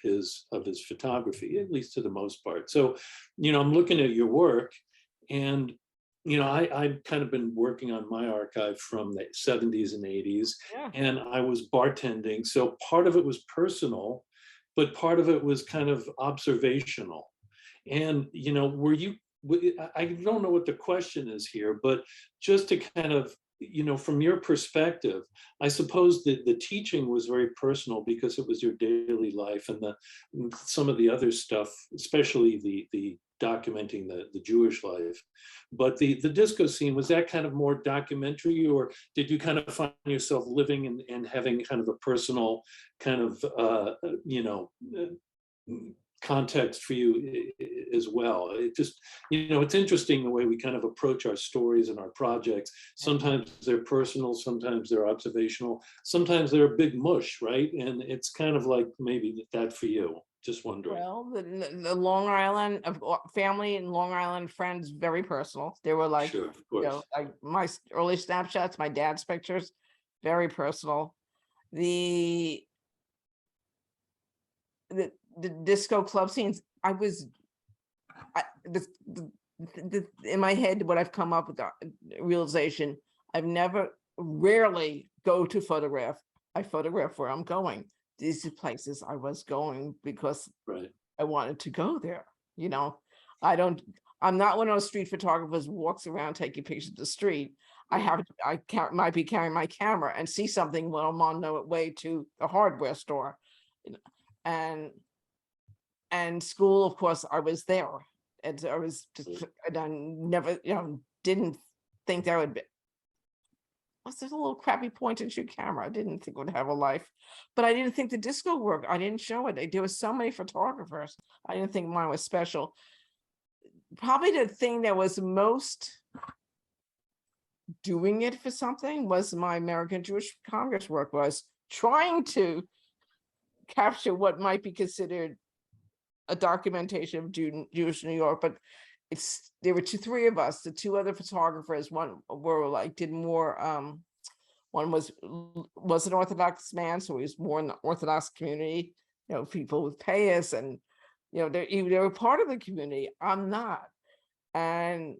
Speaker 1: his photography, at least to the most part. So, I'm looking at your work, and I've kind of been working on my archive from the 70s and 80s, and I was bartending. So part of it was personal, but part of it was kind of observational. And, I don't know what the question is here, but just to kind of, from your perspective, I suppose that the teaching was very personal because it was your daily life, and some of the other stuff, especially the documenting the Jewish life. But the disco scene, was that kind of more documentary, or did you kind of find yourself living and having kind of a personal kind of, context for you as well? It just, it's interesting the way we kind of approach our stories and our projects. Sometimes they're personal, sometimes they're observational, sometimes they're a big mush, right? And it's kind of like maybe that for you. Just wondering.
Speaker 2: Well, the Long Island family and Long Island friends, very personal. They were like,
Speaker 1: sure, of course.
Speaker 2: Like my early snapshots, my dad's pictures, very personal. The disco club scenes, in my head, what I've come up with the realization, rarely go to photograph. I photograph where I'm going. These are places I was going because I wanted to go there. I'm not one of those street photographers who walks around taking pictures of the street. I might be carrying my camera and see something when I'm on the way to the hardware store. And school, of course, I was there. And I was just, and I never, didn't think that would be. What's this little crappy point and shoot camera? I didn't think it would have a life, but I didn't think the disco worked. I didn't show it. There were so many photographers. I didn't think mine was special. Probably the thing that was most doing it for something was my American Jewish Congress work, was trying to capture what might be considered a documentation of Jewish New York, but there were three of us. The two other photographers, one were like did more. One was an Orthodox man, so he was more in the Orthodox community. People would pay us, and they were part of the community. I'm not, and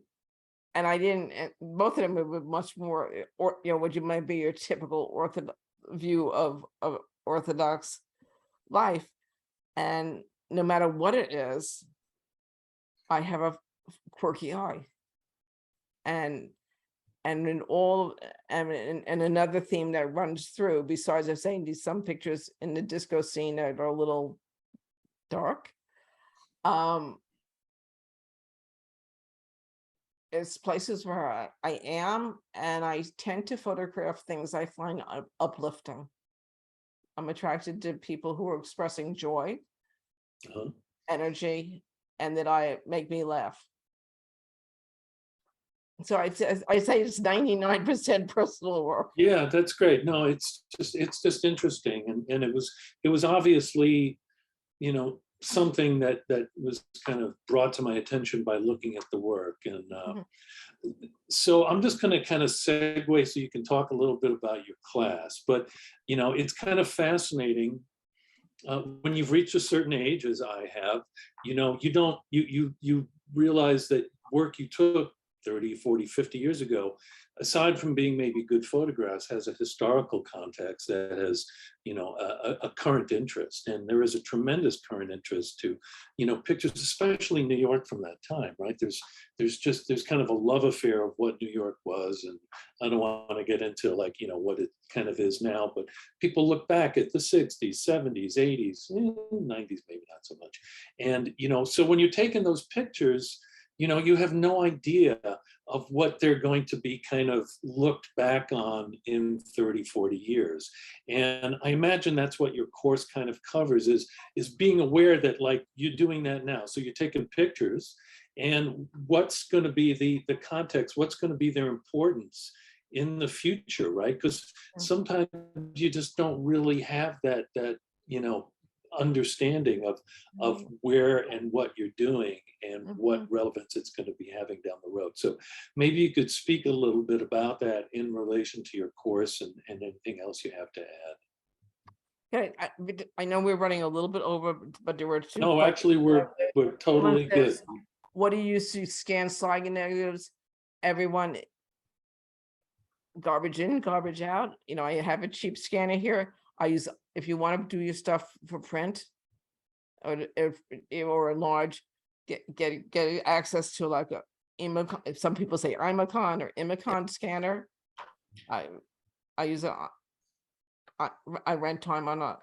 Speaker 2: I didn't. And both of them were much more, what you might be your typical Orthodox view of Orthodox life, and no matter what it is, I have a quirky eye, and in all, and another theme that runs through, besides of saying these some pictures in the disco scene that are a little dark, it's places where I am, and I tend to photograph things I find uplifting. I'm attracted to people who are expressing joy,
Speaker 1: Uh-huh.
Speaker 2: energy, and that I make me laugh. So I say it's 99% personal work.
Speaker 1: Yeah, that's great. No, it's just interesting, and it was obviously, you know, something that was kind of brought to my attention by looking at the work. And
Speaker 2: Mhm.
Speaker 1: so I'm just going to kind of segue so you can talk a little bit about your class. But you know, it's kind of fascinating when you've reached a certain age, as I have. You know, you realize that work you took 30, 40, 50 years ago, aside from being maybe good photographs, has a historical context that has, you know, a current interest. And there is a tremendous current interest to, you know, pictures, especially New York from that time, right? There's kind of a love affair of what New York was. And I don't want to get into, like, you know, what it kind of is now, but people look back at the 60s, 70s, 80s, 90s, maybe not so much. And, you know, so when you're taking those pictures, you know, you have no idea of what they're going to be kind of looked back on in 30, 40 years. And I imagine that's what your course kind of covers, is being aware that, like, you're doing that now. So you're taking pictures, and what's going to be the context, what's going to be their importance in the future, right? Because sometimes you just don't really have that, you know, understanding of where and what you're doing and what relevance it's going to be having down the road. So maybe you could speak a little bit about that in relation to your course, and anything else you have to add.
Speaker 2: Okay, I know we're running a little bit over, but there were two
Speaker 1: No,
Speaker 2: questions.
Speaker 1: actually, we're
Speaker 2: One
Speaker 1: totally good.
Speaker 2: says, what do you use to scan slide negatives? Everyone, garbage in, garbage out. You know, I have a cheap scanner here. I use, if you want to do your stuff for print, or a large, get access to like a Imacon. Some people say Imacon or Imacon scanner. I use I rent time on a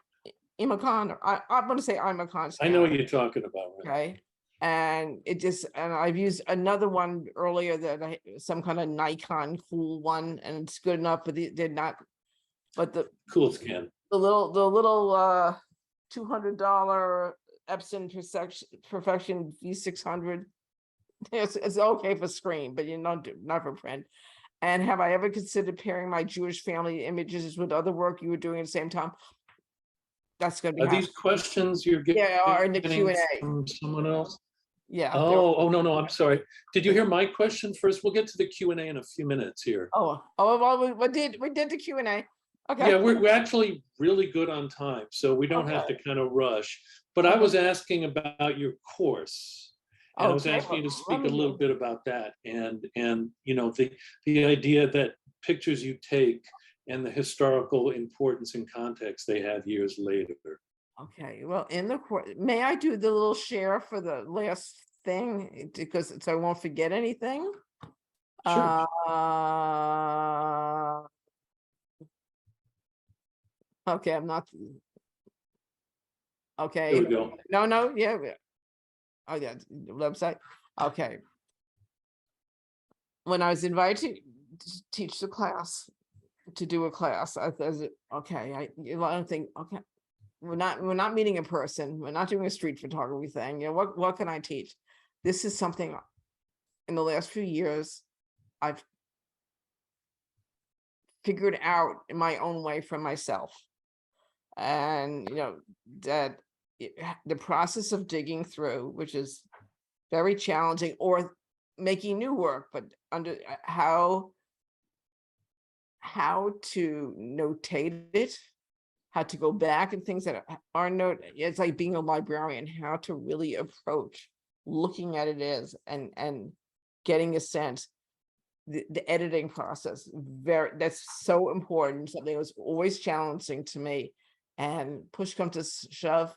Speaker 2: Imacon, or I'm going to say Imacon
Speaker 1: I know what
Speaker 2: scanner.
Speaker 1: you're talking about, right?
Speaker 2: Okay. And and I've used another one earlier that some kind of Nikon cool one, and it's good enough, but they're not. But the
Speaker 1: Cool scan.
Speaker 2: little $200 Epson Perfection V600. It's okay for screen, but not for print. And have I ever considered pairing my Jewish family images with other work you were doing at the same time? That's going to be
Speaker 1: Are
Speaker 2: happening.
Speaker 1: these questions you're
Speaker 2: Yeah, or in the
Speaker 1: getting
Speaker 2: Q&A.
Speaker 1: from someone else?
Speaker 2: Yeah.
Speaker 1: Oh, no, I'm sorry. Did you hear my question first? We'll get to the Q&A in a few minutes here.
Speaker 2: Well, we did the Q&A. Okay.
Speaker 1: Yeah, we're actually really good on time, so we don't have to kind of rush. But I was asking about your course, and I was
Speaker 2: Okay,
Speaker 1: asking you to
Speaker 2: well, let
Speaker 1: speak a
Speaker 2: me
Speaker 1: little bit about that, and you know, the idea that pictures you take and the historical importance and context they have years later.
Speaker 2: Okay, well, in the course, may I do the little share for the last thing, because so I won't forget anything?
Speaker 1: Sure.
Speaker 2: Okay, I'm not.
Speaker 1: There
Speaker 2: Okay,
Speaker 1: we go.
Speaker 2: no, yeah. Oh, yeah, the website. Okay. When I was invited to teach the class, to do a class, I said, okay, I don't think, okay, we're not meeting in person. We're not doing a street photography thing. You know, what can I teach? This is something in the last few years I've figured out in my own way for myself. And, you know, that the process of digging through, which is very challenging, or making new work, but under how to notate it, how to go back and things that are it's like being a librarian, how to really approach looking at it is, and getting a sense. The editing process, that's so important, something that was always challenging to me. And push come to shove,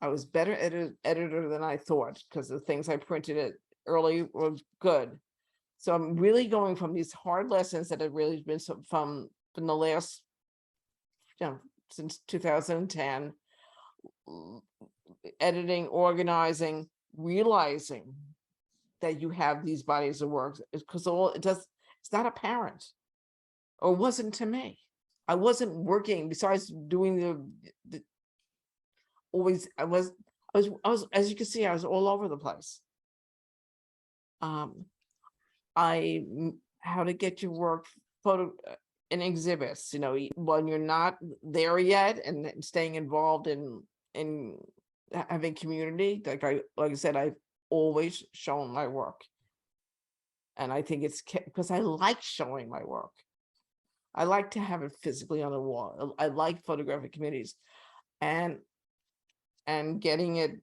Speaker 2: I was better editor than I thought, because the things I printed it early were good. So I'm really going from these hard lessons that have really been from the last, you know, since 2010, editing, organizing, realizing that you have these bodies of work, because it's not apparent, or wasn't to me. I wasn't working besides doing the always. I was, as you can see, I was all over the place. How to get your work photo in exhibits, when you're not there yet, and then staying involved in having community. Like I said, I've always shown my work. And I think it's because I like showing my work. I like to have it physically on the wall. I like photographic communities, and getting it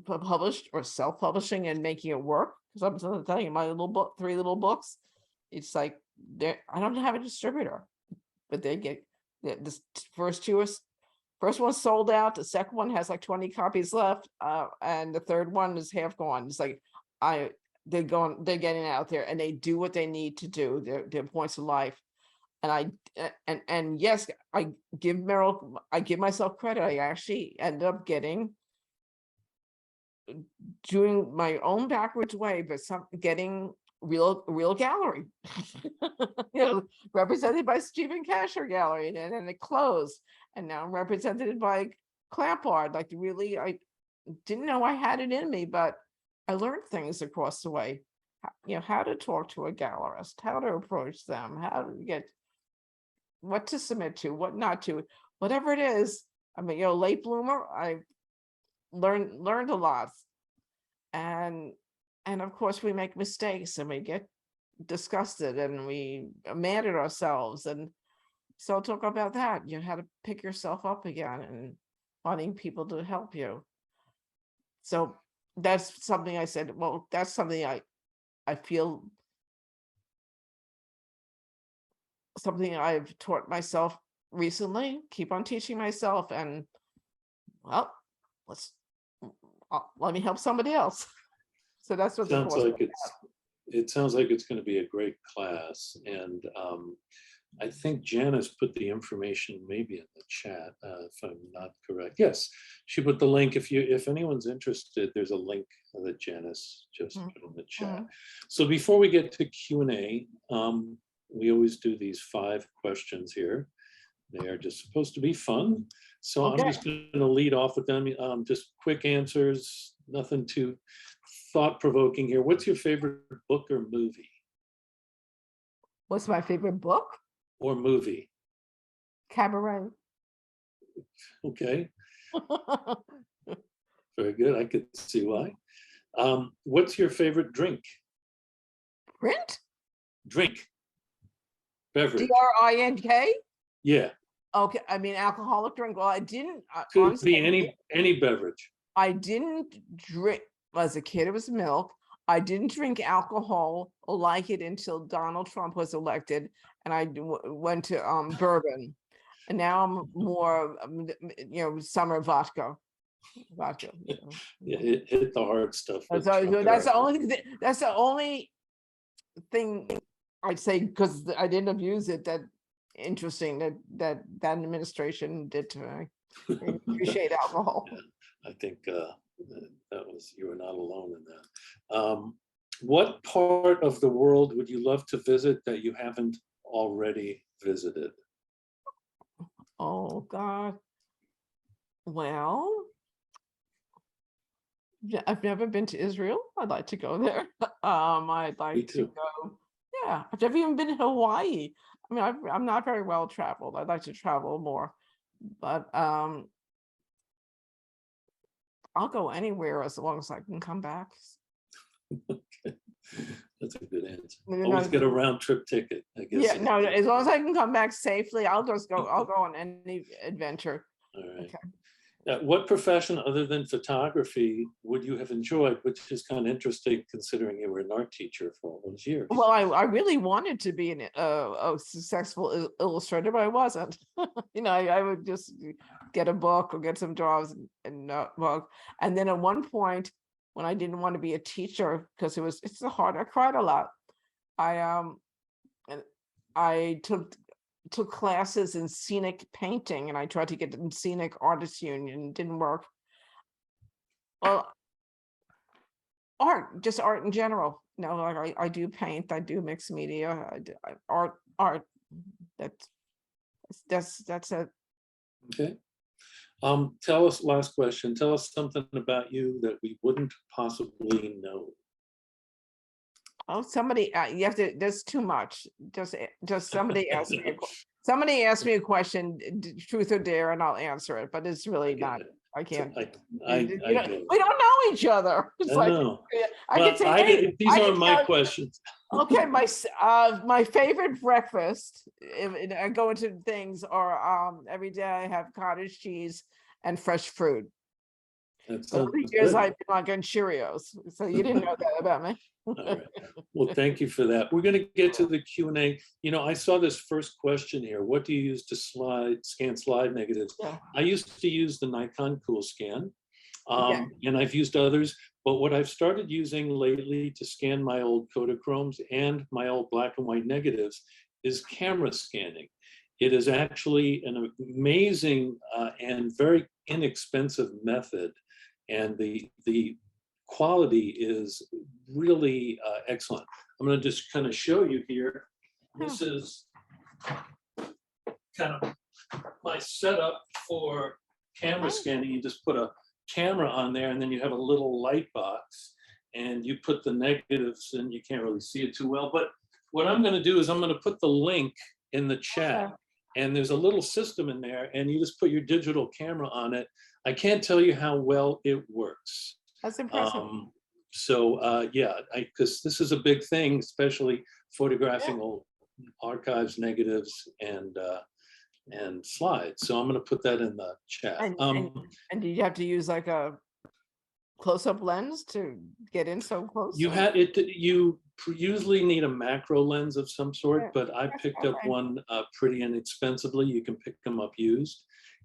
Speaker 2: published or self-publishing and making it work. Because I'm telling you, my little book, 3 little books, it's like I don't have a distributor, but they get the first one sold out. The second one has like 20 copies left, and the third one is half gone. It's like they're getting out there, and they do what they need to do. Their points of life. And and yes, I give myself credit. I actually ended up doing my own backwards way, but getting real gallery, represented by Stephen Kasher Gallery, and then it closed, and now I'm represented by Clamp Art. Like, really, I didn't know I had it in me, but I learned things across the way. How to talk to a gallerist, how to approach them, how to get what to submit to, what not to, whatever it is. I mean, late bloomer, I learned a lot. And of course we make mistakes, and we get disgusted, and we mad at ourselves. And so I'll talk about that, how to pick yourself up again, and wanting people to help you. So that's something I said, well, that's something I feel, something I've taught myself recently, keep on teaching myself, and well, let me help somebody else. So that's what
Speaker 1: it sounds like it's going to be a great class. And I think Janice put the information maybe in the chat, if I'm not correct. Yes, she put the link. If anyone's interested, there's a link that Janice just put in the chat. So before we get to Q&A, we always do these 5 questions here. They are just supposed to be fun. So I'm just going to lead off with them. Just quick answers, nothing too thought-provoking here. What's your favorite book or movie?
Speaker 2: What's my favorite book?
Speaker 1: Or movie?
Speaker 2: Cabaret.
Speaker 1: Okay. Very good. I could see why. What's your favorite drink?
Speaker 2: Print?
Speaker 1: Drink. Beverage.
Speaker 2: DRINK?
Speaker 1: Yeah.
Speaker 2: Okay, I mean alcoholic drink. Well, I didn't.
Speaker 1: Could be any beverage.
Speaker 2: I didn't drink as a kid. It was milk. I didn't drink alcohol like it until Donald Trump was elected, and I went to bourbon, and now I'm more summer vodka.
Speaker 1: Yeah, hit the hard stuff.
Speaker 2: That's the only thing I'd say, because I didn't abuse it. That interesting that administration did to me. I appreciate alcohol.
Speaker 1: Yeah, I think you were not alone in that. What part of the world would you love to visit that you haven't already visited?
Speaker 2: Oh God. Well, I've never been to Israel. I'd like to go there. I'd like to go. Yeah, I've never even been to Hawaii. I mean, I'm not very well traveled. I'd like to travel more, but I'll go anywhere as long as I can come back.
Speaker 1: Okay. That's a good answer. Always get a round trip ticket, I guess.
Speaker 2: Yeah, no, as long as I can come back safely, I'll go on any adventure.
Speaker 1: All right.
Speaker 2: Okay.
Speaker 1: What profession other than photography would you have enjoyed, which is kind of interesting considering you were an art teacher for all those years?
Speaker 2: Well, I really wanted to be a successful illustrator, but I wasn't. I would just get a book or get some drawings and book. And then at one point, when I didn't want to be a teacher because it's hard, I cried a lot. I took classes in scenic painting, and I tried to get in scenic artists union. It didn't work. Well, art, just art in general. No, like I do paint, I do mixed media, art. That's a,
Speaker 1: Okay. Tell us, last question, tell us something about you that we wouldn't possibly know.
Speaker 2: oh, somebody, you have to, there's too much. Just somebody asked me, somebody asked me a question, truth or dare, and I'll answer it, but it's really not, I can't.
Speaker 1: I
Speaker 2: We
Speaker 1: get it.
Speaker 2: don't know each other. It's
Speaker 1: I
Speaker 2: like,
Speaker 1: know.
Speaker 2: I
Speaker 1: Well,
Speaker 2: could say, hey,
Speaker 1: these
Speaker 2: I
Speaker 1: aren't
Speaker 2: can
Speaker 1: my
Speaker 2: tell you-
Speaker 1: questions.
Speaker 2: okay, my favorite breakfast, if I go into things, or every day I have cottage cheese and fresh fruit.
Speaker 1: That
Speaker 2: So
Speaker 1: sounds
Speaker 2: over the years
Speaker 1: good.
Speaker 2: I've been on Cheerios, so you didn't know that about me.
Speaker 1: All right. Well, thank you for that. We're going to get to the Q&A. You know, I saw this first question here. What do you use to scan slide negatives?
Speaker 2: Yeah.
Speaker 1: I used to use the Nikon Cool Scan,
Speaker 2: Yeah.
Speaker 1: and I've used others. But what I've started using lately to scan my old Kodachromes and my old black and white negatives is camera scanning. It is actually an amazing and very inexpensive method, and the quality is really excellent. I'm going to just kind of show you here. This is kind of my setup for camera scanning. You just put a camera on there, and then you have a little light box, and you put the negatives, and you can't really see it too well. But what I'm going to do is I'm going to put the link in the chat, and there's a little system in there, and you just put your digital camera on it. I can't tell you how well it works.
Speaker 2: That's impressive.
Speaker 1: Yeah, because this is a big thing, especially photographing old archives, negatives, and slides. So I'm going to put that in the chat.
Speaker 2: And do you have to use like a close-up lens to get in so close?
Speaker 1: You had it. You usually need a macro lens of some sort,
Speaker 2: Yeah,
Speaker 1: but I picked up one pretty inexpensively. You can pick them up used,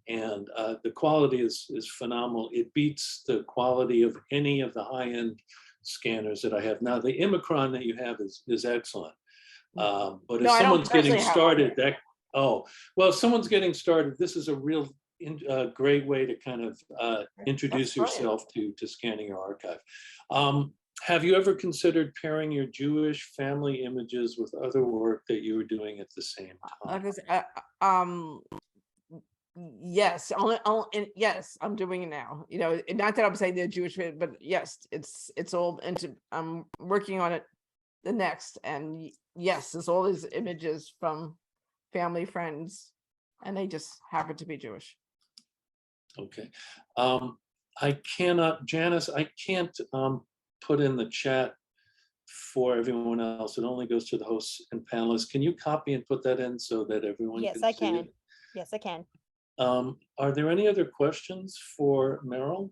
Speaker 1: and the quality is phenomenal. It beats the quality of any of the high-end scanners that I have now. The Imicron that you have is excellent, but if someone's getting started, if someone's getting started, this is a real great way to kind of introduce yourself to scanning your archive. Have you ever considered pairing your Jewish family images with other work that you were doing at the same time?
Speaker 2: Yes, yes, I'm doing it now. You know, not that I'm saying they're Jewish, but yes, it's all into. I'm working on it the next, and yes, there's all these images from family, friends, and they just happen to be Jewish.
Speaker 1: Okay, I cannot, Janice, I can't put in the chat for everyone else. It only goes to the hosts and panelists. Can you copy and put that in so that everyone
Speaker 3: Yes,
Speaker 1: can
Speaker 3: I
Speaker 1: see
Speaker 3: can.
Speaker 1: it?
Speaker 3: Yes, I can.
Speaker 1: Are there any other questions for Meryl?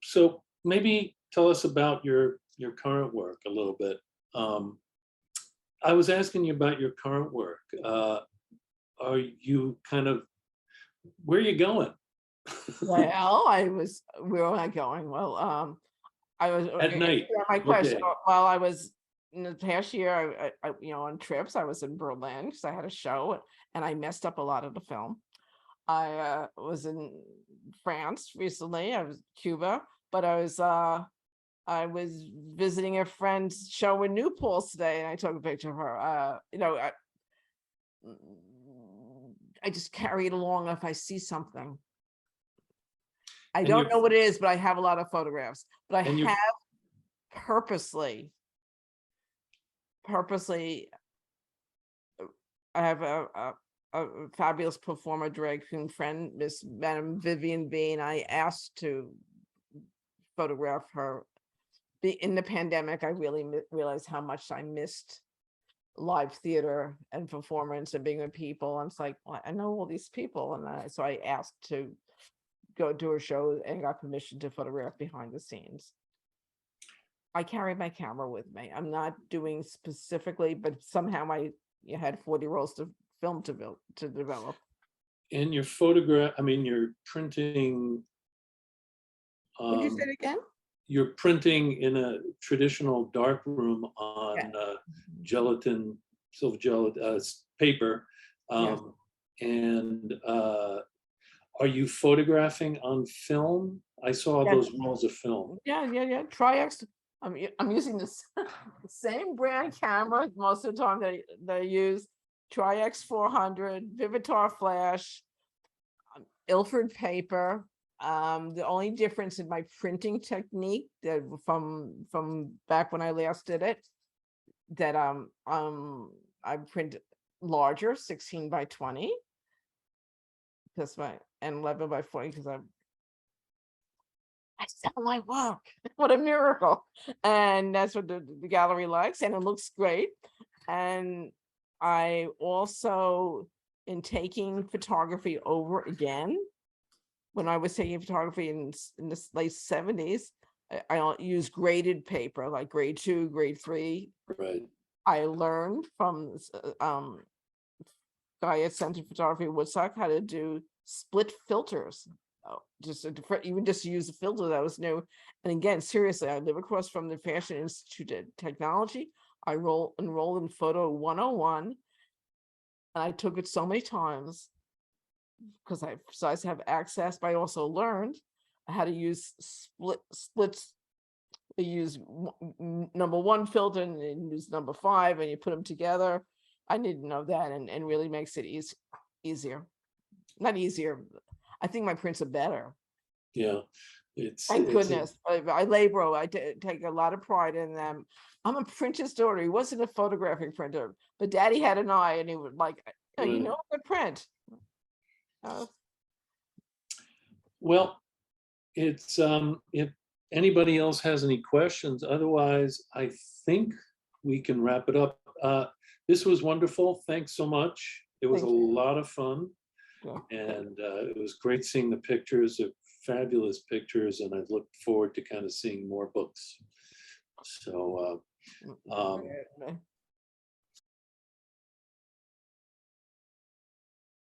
Speaker 1: So maybe tell us about your current work a little bit. I was asking you about your current work. Are you kind of, where are you going?
Speaker 2: Well, where am I going? Well, I was
Speaker 1: At night.
Speaker 2: my question.
Speaker 1: Okay.
Speaker 2: Well, I was in the past year, I on trips. I was in Berlin because I had a show, and I messed up a lot of the film. I was in France recently. I was Cuba, but I was visiting a friend's show in New Paltz today, and I took a picture of her. You know, I just carry it along if I see something. I don't know what it is, but I have a lot of photographs. But I have purposely, I have a fabulous performer, drag queen friend, Miss Madame Vivian Bean. I asked to photograph her. In the pandemic, I really realized how much I missed live theater and performance and being with people. And it's like, well, I know all these people, and so I asked to go to her show and got permission to photograph behind the scenes. I carry my camera with me. I'm not doing specifically, but somehow I had 40 rolls to film to develop.
Speaker 1: And your photograph, I mean, you're printing.
Speaker 2: Would you say it again?
Speaker 1: You're printing in a traditional dark room on gelatin, silver gelatin paper.
Speaker 2: Yes.
Speaker 1: And are you photographing on film? I saw
Speaker 2: Yeah.
Speaker 1: those rolls of film.
Speaker 2: Yeah. Tri-X. I'm using this the same brand camera most of the time that I use. Tri-X 400, Vivitar flash, Ilford paper. The only difference in my printing technique that from back when I last did it, that I print larger, 16 by 20. Because and 11 by 40, because I sell my work. What a miracle. And that's what the gallery likes, and it looks great. And I also, in taking photography over again, when I was taking photography in the late 70s, I don't use graded paper, like grade 2, grade 3.
Speaker 1: Right.
Speaker 2: I learned from guy at Center for Photography Woodstock how to do split filters. Just a different, even just to use a filter that was new. And again, seriously, I live across from the Fashion Institute of Technology. I enrolled in Photo 101, and I took it so many times because besides have access, but I also learned how to use splits. You use number 1 filter and then use number 5, and you put them together. I didn't know that, and really makes it easier. Not easier. I think my prints are better.
Speaker 1: Yeah.
Speaker 2: Thank goodness. I labor. I take a lot of pride in them. I'm a printer's daughter. He wasn't a photographic printer, but Daddy had an eye, and he would like, you know, a good print.
Speaker 1: Well, it's if anybody else has any questions, otherwise I think we can wrap it up. This was wonderful. Thanks so much. It was a lot of fun.
Speaker 2: Yeah.
Speaker 1: And it was great seeing the pictures, of fabulous pictures, and I look forward to kind of seeing more books. So